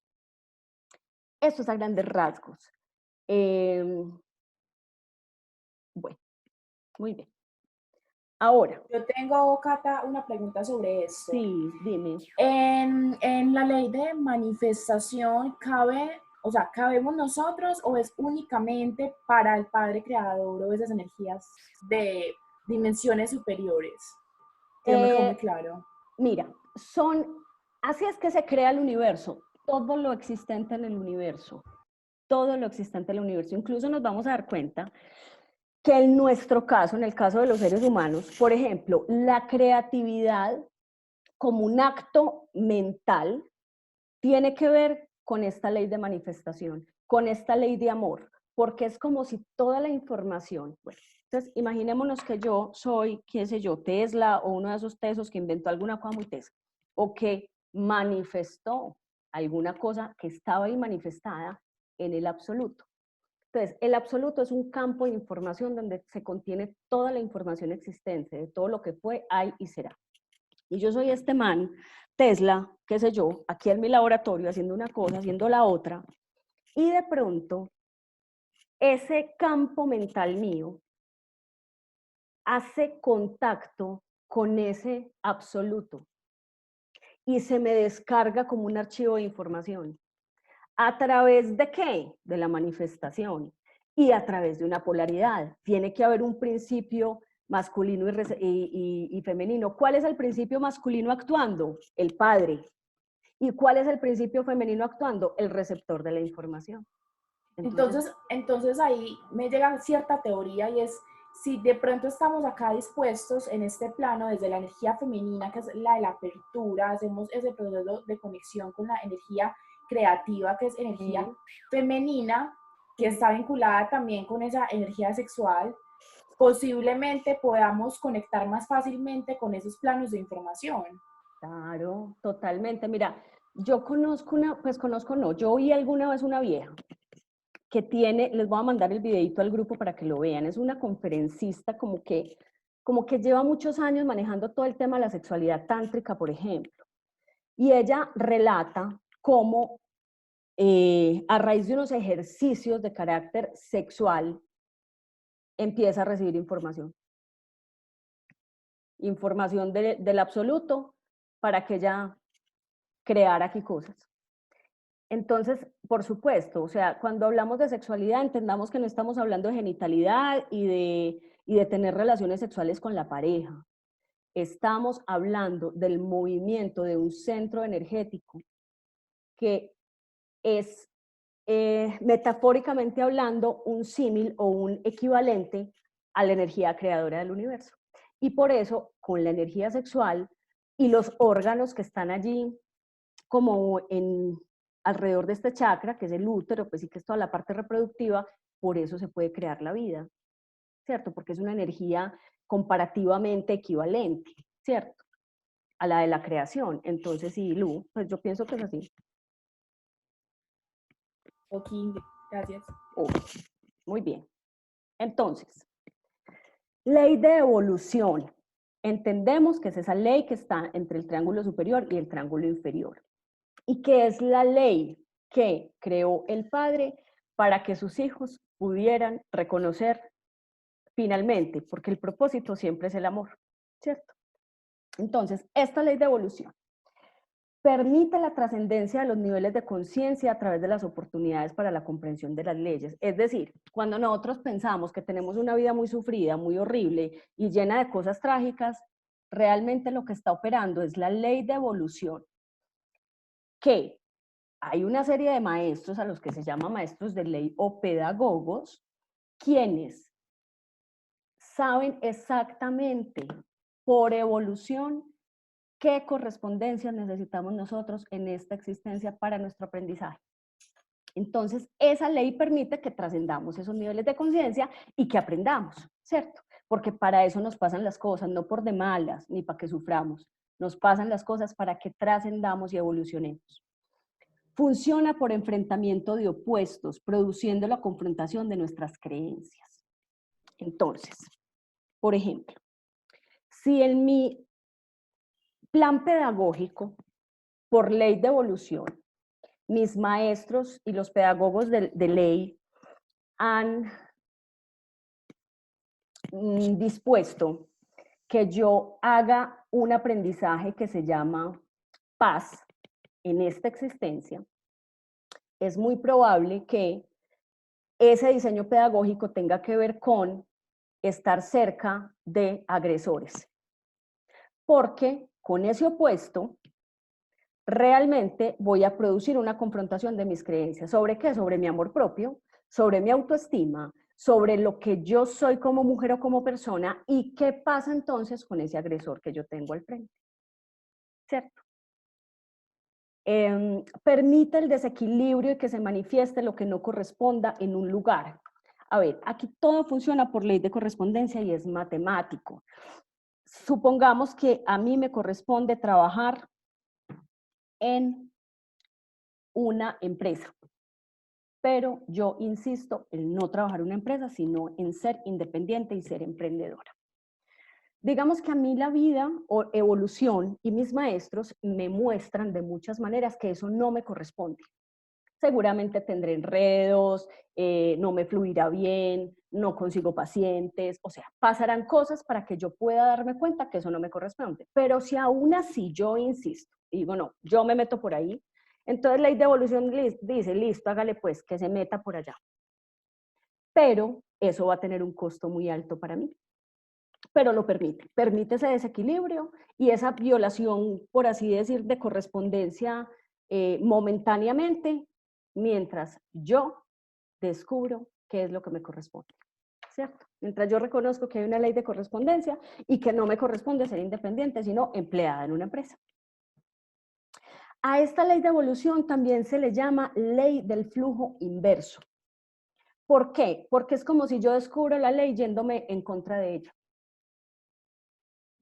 Esto es a grandes rasgos. Bueno, muy bien. Ahora. Yo tengo, Cata, una pregunta sobre esto. Sí, dime. En la ley de manifestación, ¿cabemos nosotros o es únicamente para el Padre Creador o esas energías de dimensiones superiores? Que no me quedó muy claro. Mira, así es que se crea el universo, todo lo existente en el universo, todo lo existente en el universo. Incluso nos vamos a dar cuenta que en nuestro caso, en el caso de los seres humanos, por ejemplo, la creatividad como un acto mental tiene que ver con esta ley de manifestación, con esta ley de amor, porque es como si toda la información, bueno, entonces imaginémonos que yo soy, qué sé yo, Tesla o uno de esos tesos que inventó alguna cosa muy tesa, o que manifestó alguna cosa que estaba ahí manifestada en el absoluto. Entonces, el absoluto es un campo de información donde se contiene toda la información existente, de todo lo que fue, hay y será. Y yo soy este man, Tesla, qué sé yo, aquí en mi laboratorio haciendo una cosa, haciendo la otra, y de pronto ese campo mental mío hace contacto con ese absoluto y se me descarga como un archivo de información. ¿A través de qué? De la manifestación y a través de una polaridad. Tiene que haber un principio masculino y femenino. ¿Cuál es el principio masculino actuando? El padre. ¿Y cuál es el principio femenino actuando? El receptor de la información. Entonces ahí me llega cierta teoría y es, si de pronto estamos acá dispuestos en este plano desde la energía femenina, que es la de la apertura, hacemos ese proceso de conexión con la energía creativa, que es energía femenina, que está vinculada también con esa energía sexual, posiblemente podamos conectar más fácilmente con esos planos de información. Claro, totalmente. Mira, yo yo oí alguna vez una vieja que tiene, les voy a mandar el videito al grupo para que lo vean, es una conferencista como que lleva muchos años manejando todo el tema de la sexualidad tántrica, por ejemplo, y ella relata cómo a raíz de unos ejercicios de carácter sexual empieza a recibir información del absoluto para que ella creara aquí cosas. Entonces, por supuesto, o sea, cuando hablamos de sexualidad, entendamos que no estamos hablando de genitalidad y de tener relaciones sexuales con la pareja. Estamos hablando del movimiento de un centro energético que es, metafóricamente hablando, un símil o un equivalente a la energía creadora del universo. Y por eso, con la energía sexual y los órganos que están allí como alrededor de este chakra, que es el útero, pues sí que es toda la parte reproductiva, por eso se puede crear la vida, ¿cierto? Porque es una energía comparativamente equivalente, ¿cierto? A la de la creación. Entonces, sí, Lu, pues yo pienso que es así. Ok, gracias. Muy bien. Entonces, ley de evolución. Entendemos que es esa ley que está entre el triángulo superior y el triángulo inferior. ¿Y qué es la ley que creó el Padre para que sus hijos pudieran reconocer finalmente? Porque el propósito siempre es el amor, ¿cierto? Entonces, esta ley de evolución permite la trascendencia de los niveles de conciencia a través de las oportunidades para la comprensión de las leyes. Es decir, cuando nosotros pensamos que tenemos una vida muy sufrida, muy horrible y llena de cosas trágicas, realmente lo que está operando es la ley de evolución, que hay una serie de maestros a los que se llama maestros de ley o pedagogos, quienes saben exactamente por evolución qué correspondencias necesitamos nosotros en esta existencia para nuestro aprendizaje. Entonces, esa ley permite que trascendamos esos niveles de conciencia y que aprendamos, ¿cierto? Porque para eso nos pasan las cosas, no por de malas ni para que suframos. Nos pasan las cosas para que trascendamos y evolucionemos. Funciona por enfrentamiento de opuestos, produciendo la confrontación de nuestras creencias. Entonces, por ejemplo, si en mi plan pedagógico, por ley de evolución, mis maestros y los pedagogos de ley han dispuesto que yo haga un aprendizaje que se llama paz en esta existencia, es muy probable que ese diseño pedagógico tenga que ver con estar cerca de agresores. Porque con ese opuesto, realmente voy a producir una confrontación de mis creencias. ¿Sobre qué? Sobre mi amor propio, sobre mi autoestima, sobre lo que yo soy como mujer o como persona y qué pasa entonces con ese agresor que yo tengo al frente. ¿Cierto? Permite el desequilibrio y que se manifieste lo que no corresponda en un lugar. A ver, aquí todo funciona por ley de correspondencia y es matemático. Supongamos que a mí me corresponde trabajar en una empresa, pero yo insisto en no trabajar en una empresa, sino en ser independiente y ser emprendedora. Digamos que a mí la vida o evolución y mis maestros me muestran de muchas maneras que eso no me corresponde. Seguramente tendré enredos, no me fluirá bien, no consigo pacientes, o sea, pasarán cosas para que yo pueda darme cuenta que eso no me corresponde. Pero si aún así yo insisto y digo, no, yo me meto por ahí, entonces la ley de evolución dice, listo, hágale pues, que se meta por allá. Pero eso va a tener un costo muy alto para mí. Pero lo permite ese desequilibrio y esa violación, por así decir, de correspondencia momentáneamente, mientras yo descubro qué es lo que me corresponde, ¿cierto? Mientras yo reconozco que hay una ley de correspondencia y que no me corresponde ser independiente, sino empleada en una empresa. A esta ley de evolución también se le llama ley del flujo inverso. ¿Por qué? Porque es como si yo descubro la ley yéndome en contra de ella.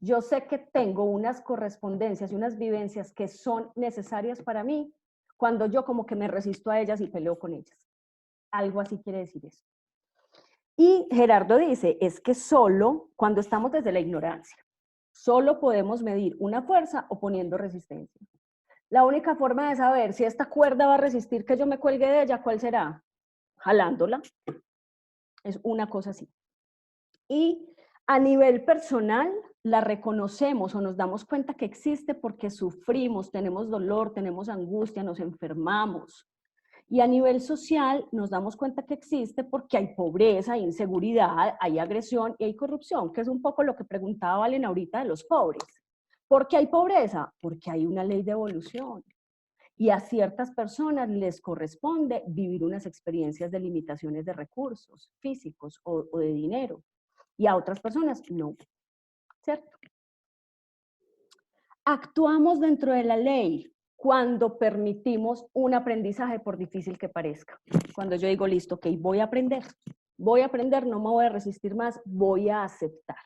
Yo sé que tengo unas correspondencias y unas vivencias que son necesarias para mí cuando yo como que me resisto a ellas y peleo con ellas. Algo así quiere decir eso. Y Gerardo dice, es que solo cuando estamos desde la ignorancia, solo podemos medir una fuerza oponiendo resistencia. La única forma de saber si esta cuerda va a resistir que yo me cuelgue de ella, ¿cuál será? Jalándola. Es una cosa así. Y a nivel personal, la reconocemos o nos damos cuenta que existe porque sufrimos, tenemos dolor, tenemos angustia, nos enfermamos. Y a nivel social nos damos cuenta que existe porque hay pobreza, hay inseguridad, hay agresión y hay corrupción, que es un poco lo que preguntaba Valen ahorita de los pobres. ¿Por qué hay pobreza? Porque hay una ley de evolución. Y a ciertas personas les corresponde vivir unas experiencias de limitaciones de recursos físicos o de dinero. Y a otras personas no, ¿cierto? Actuamos dentro de la ley cuando permitimos un aprendizaje por difícil que parezca. Cuando yo digo, listo, ok, voy a aprender, no me voy a resistir más, voy a aceptar.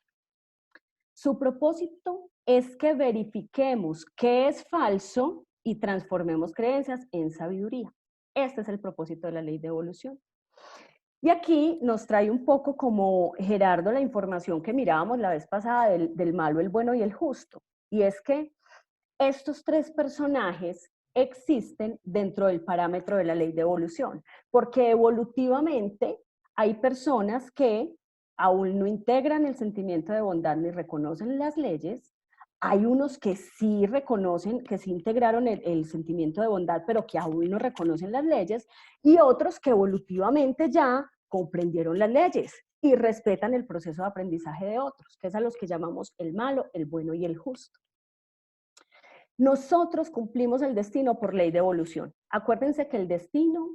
Su propósito es que verifiquemos qué es falso y transformemos creencias en sabiduría. Este es el propósito de la ley de evolución. Y aquí nos trae un poco como Gerardo la información que mirábamos la vez pasada del malo, el bueno y el justo. Y es que estos tres personajes existen dentro del parámetro de la ley de evolución, porque evolutivamente hay personas que aún no integran el sentimiento de bondad ni reconocen las leyes. Hay unos que sí reconocen, que sí integraron el sentimiento de bondad, pero que aún no reconocen las leyes, y otros que evolutivamente ya comprendieron las leyes y respetan el proceso de aprendizaje de otros, que es a los que llamamos el malo, el bueno y el justo. Nosotros cumplimos el destino por ley de evolución. Acuérdense que el destino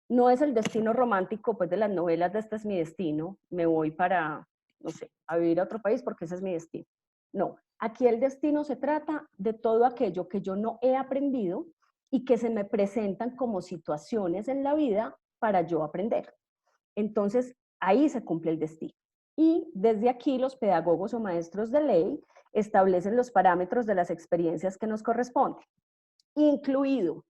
no es el destino romántico pues, de las novelas de este es mi destino, me voy para, no sé, a vivir a otro país porque ese es mi destino. No, aquí el destino se trata de todo aquello que yo no he aprendido y que se me presentan como situaciones en la vida para yo aprender. Entonces, ahí se cumple el destino. Y desde aquí los pedagogos o maestros de ley establecen los parámetros de las experiencias que nos corresponden, incluido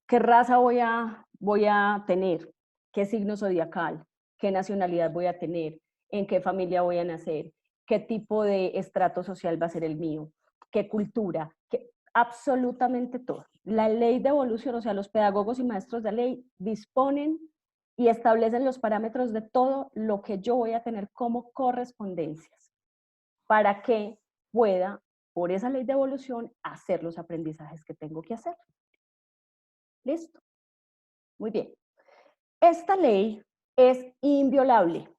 qué raza voy a tener, qué signo zodiacal, qué nacionalidad voy a tener, en qué familia voy a nacer, qué tipo de estrato social va a ser el mío, qué cultura, absolutamente todo. La ley de evolución, o sea, los pedagogos y maestros de ley disponen y establecen los parámetros de todo lo que yo voy a tener como correspondencias para que pueda, por esa ley de evolución, hacer los aprendizajes que tengo que hacer. ¿Listo? Muy bien. Esta ley es inviolable.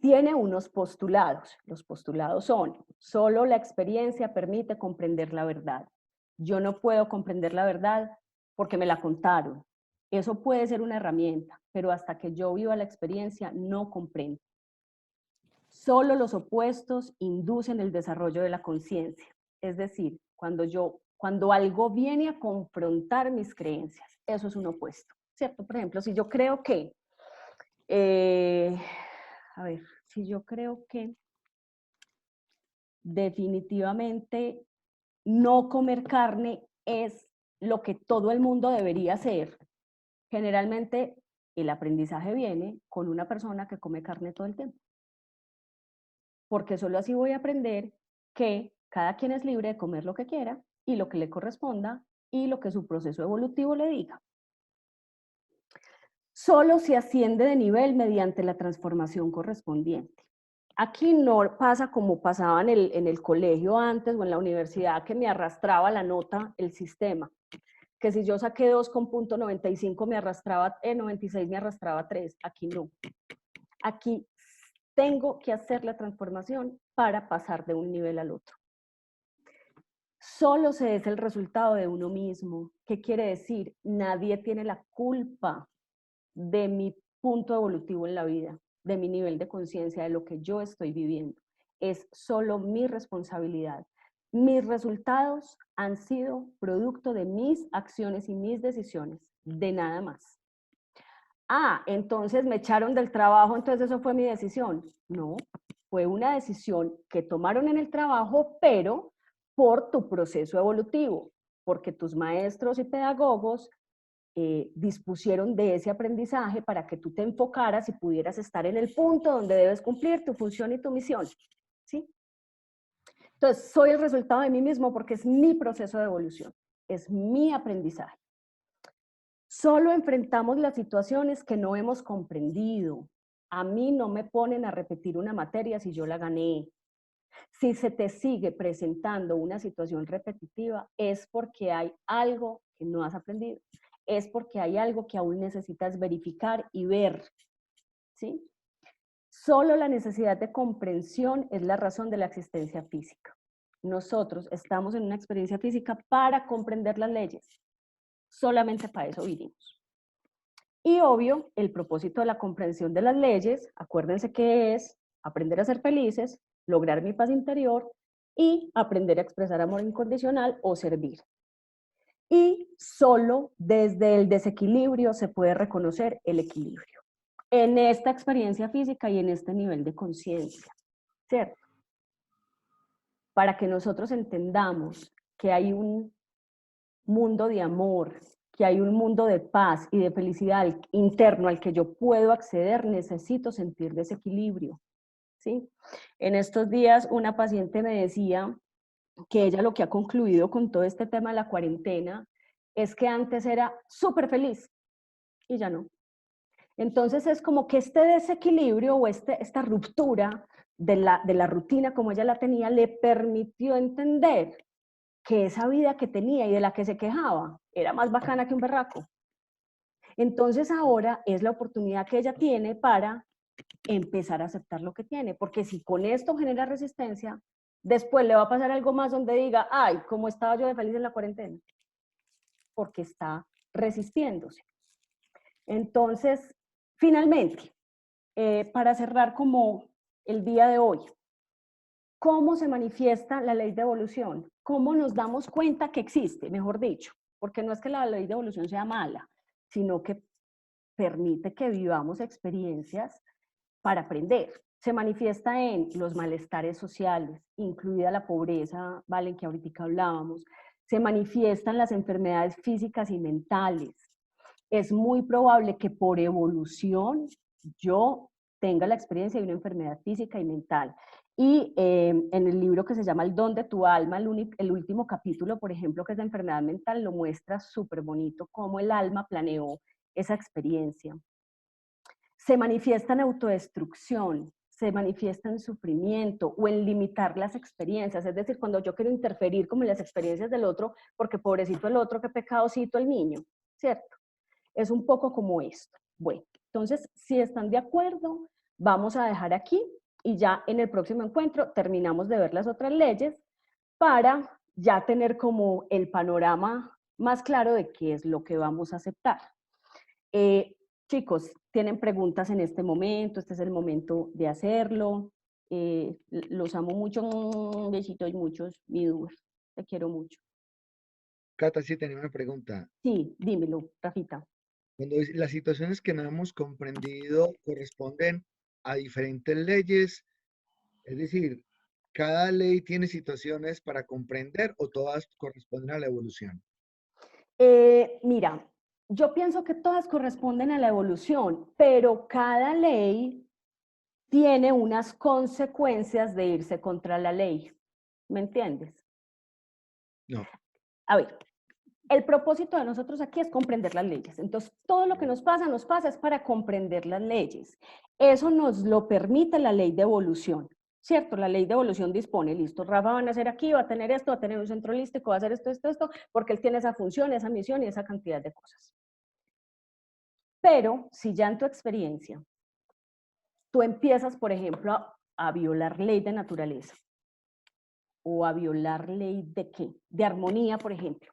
Tiene unos postulados. Los postulados son, solo la experiencia permite comprender la verdad. Yo no puedo comprender la verdad porque me la contaron. Eso puede ser una herramienta, pero hasta que yo viva la experiencia no comprendo. Solo los opuestos inducen el desarrollo de la conciencia. Es decir, cuando algo viene a confrontar mis creencias, eso es un opuesto, ¿cierto? Por ejemplo, si yo creo que, si yo creo que definitivamente no comer carne es lo que todo el mundo debería hacer, generalmente el aprendizaje viene con una persona que come carne todo el tiempo. porque solo así voy a aprender que cada quien es libre de comer lo que quiera y lo que le corresponda y lo que su proceso evolutivo le diga. Solo se asciende de nivel mediante la transformación correspondiente. Aquí no pasa como pasaba en el colegio antes o en la universidad, que me arrastraba la nota el sistema, que si yo saqué 2 con punto 95 me arrastraba, 96 me arrastraba 3. Aquí no. Aquí tengo que hacer la transformación para pasar de un nivel al otro. Solo se es el resultado de uno mismo. ¿Qué quiere decir? Nadie tiene la culpa de mi punto evolutivo en la vida, de mi nivel de conciencia, de lo que yo estoy viviendo. Es solo mi responsabilidad. Mis resultados han sido producto de mis acciones y mis decisiones, de nada más. Ah, entonces me echaron del trabajo, entonces eso fue mi decisión. No, fue una decisión que tomaron en el trabajo, pero por tu proceso evolutivo, porque tus maestros y pedagogos dispusieron de ese aprendizaje para que tú te enfocaras y pudieras estar en el punto donde debes cumplir tu función y tu misión, ¿sí? Entonces, soy el resultado de mí mismo porque es mi proceso de evolución, es mi aprendizaje. Solo enfrentamos las situaciones que no hemos comprendido. A mí no me ponen a repetir una materia si yo la gané. Si se te sigue presentando una situación repetitiva, es porque hay algo que no has aprendido. Es porque hay algo que aún necesitas verificar y ver, ¿sí? Solo la necesidad de comprensión es la razón de la existencia física. Nosotros estamos en una experiencia física para comprender las leyes. Solamente para eso vinimos. Y obvio, el propósito de la comprensión de las leyes, acuérdense que es aprender a ser felices, lograr mi paz interior y aprender a expresar amor incondicional o servir. Y solo desde el desequilibrio se puede reconocer el equilibrio. En esta experiencia física y en este nivel de conciencia, ¿cierto? Para que nosotros entendamos que hay un mundo de amor, que hay un mundo de paz y de felicidad interno al que yo puedo acceder, necesito sentir desequilibrio, ¿sí? En estos días una paciente me decía que ella lo que ha concluido con todo este tema de la cuarentena es que antes era súper feliz y ya no. Entonces es como que este desequilibrio o esta ruptura de la rutina como ella la tenía le permitió entender que esa vida que tenía y de la que se quejaba era más bacana que un berraco. Entonces ahora es la oportunidad que ella tiene para empezar a aceptar lo que tiene, porque si con esto genera resistencia, después le va a pasar algo más donde diga, ay, ¿cómo estaba yo de feliz en la cuarentena? Porque está resistiéndose. Entonces, finalmente, para cerrar como el día de hoy, ¿cómo se manifiesta la ley de evolución? ¿Cómo nos damos cuenta que existe, mejor dicho? Porque no es que la ley de evolución sea mala, sino que permite que vivamos experiencias para aprender. Se manifiesta en los malestares sociales, incluida la pobreza, ¿vale? Que ahorita hablábamos. Se manifiestan las enfermedades físicas y mentales. Es muy probable que por evolución yo tenga la experiencia de una enfermedad física y mental. Y en el libro que se llama El don de tu alma, el último capítulo, por ejemplo, que es de enfermedad mental, lo muestra súper bonito cómo el alma planeó esa experiencia. Se manifiesta en autodestrucción, se manifiesta en sufrimiento o en limitar las experiencias, es decir, cuando yo quiero interferir como en las experiencias del otro, porque pobrecito el otro, qué pecadocito el niño, ¿cierto? Es un poco como esto. Bueno, entonces, si están de acuerdo, vamos a dejar aquí y ya en el próximo encuentro terminamos de ver las otras leyes para ya tener como el panorama más claro de qué es lo que vamos a aceptar. Chicos, ¿tienen preguntas en este momento? Este es el momento de hacerlo. Los amo mucho, besitos muchos, mi Dur, te quiero mucho. Cata, sí tenía una pregunta. Sí, dímelo, Rafita. Cuando las situaciones que no hemos comprendido corresponden a diferentes leyes, es decir, ¿cada ley tiene situaciones para comprender o todas corresponden a la evolución? Mira, yo pienso que todas corresponden a la evolución, pero cada ley tiene unas consecuencias de irse contra la ley. ¿Me entiendes? No. A ver, el propósito de nosotros aquí es comprender las leyes. Entonces, todo lo que nos pasa es para comprender las leyes. Eso nos lo permite la ley de evolución, ¿cierto? La ley de evolución dispone, listo, Rafa va a nacer aquí, va a tener esto, va a tener un centro holístico, va a hacer esto, porque él tiene esa función, esa misión y esa cantidad de cosas. Pero, si ya en tu experiencia, tú empiezas, por ejemplo, a violar ley de naturaleza, o a violar ley de ¿qué? De armonía, por ejemplo.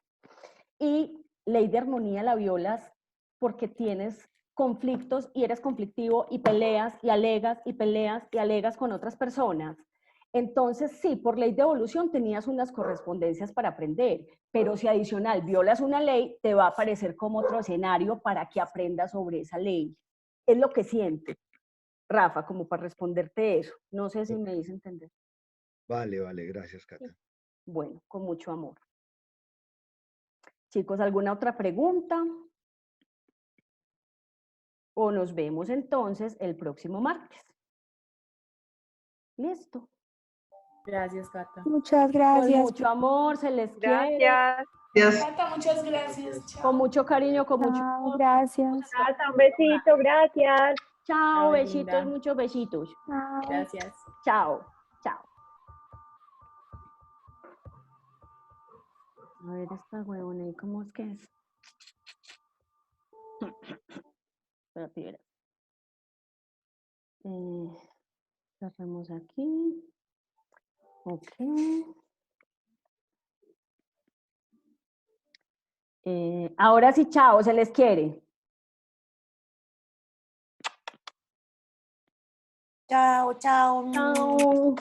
Y ley de armonía la violas porque tienes conflictos y eres conflictivo y peleas y alegas y peleas y alegas con otras personas. Entonces, sí, por ley de evolución tenías unas correspondencias para aprender, pero si adicional violas una ley, te va a aparecer como otro escenario para que aprendas sobre esa ley. Es lo que siento, Rafa, como para responderte eso. No sé si me hice entender. Vale, vale, gracias, Cata. Bueno, con mucho amor. Chicos, ¿alguna otra pregunta? O nos vemos entonces el próximo martes. Listo. Gracias, Cata. Muchas Con gracias. mucho amor, se les quiere. Gracias. Cata, muchas gracias. Chao. Con mucho cariño, con mucho Chao, amor. gracias. Hasta un besito, gracias. Chao, Chao, besitos, linda. muchos besitos. Chao. Gracias. Chao, chao. A ver, esta huevona, ¿y cómo es que es? Espérate, verás. Cerramos aquí. Ok. Ahora sí, chao, se les quiere. Chao, chao. Chao.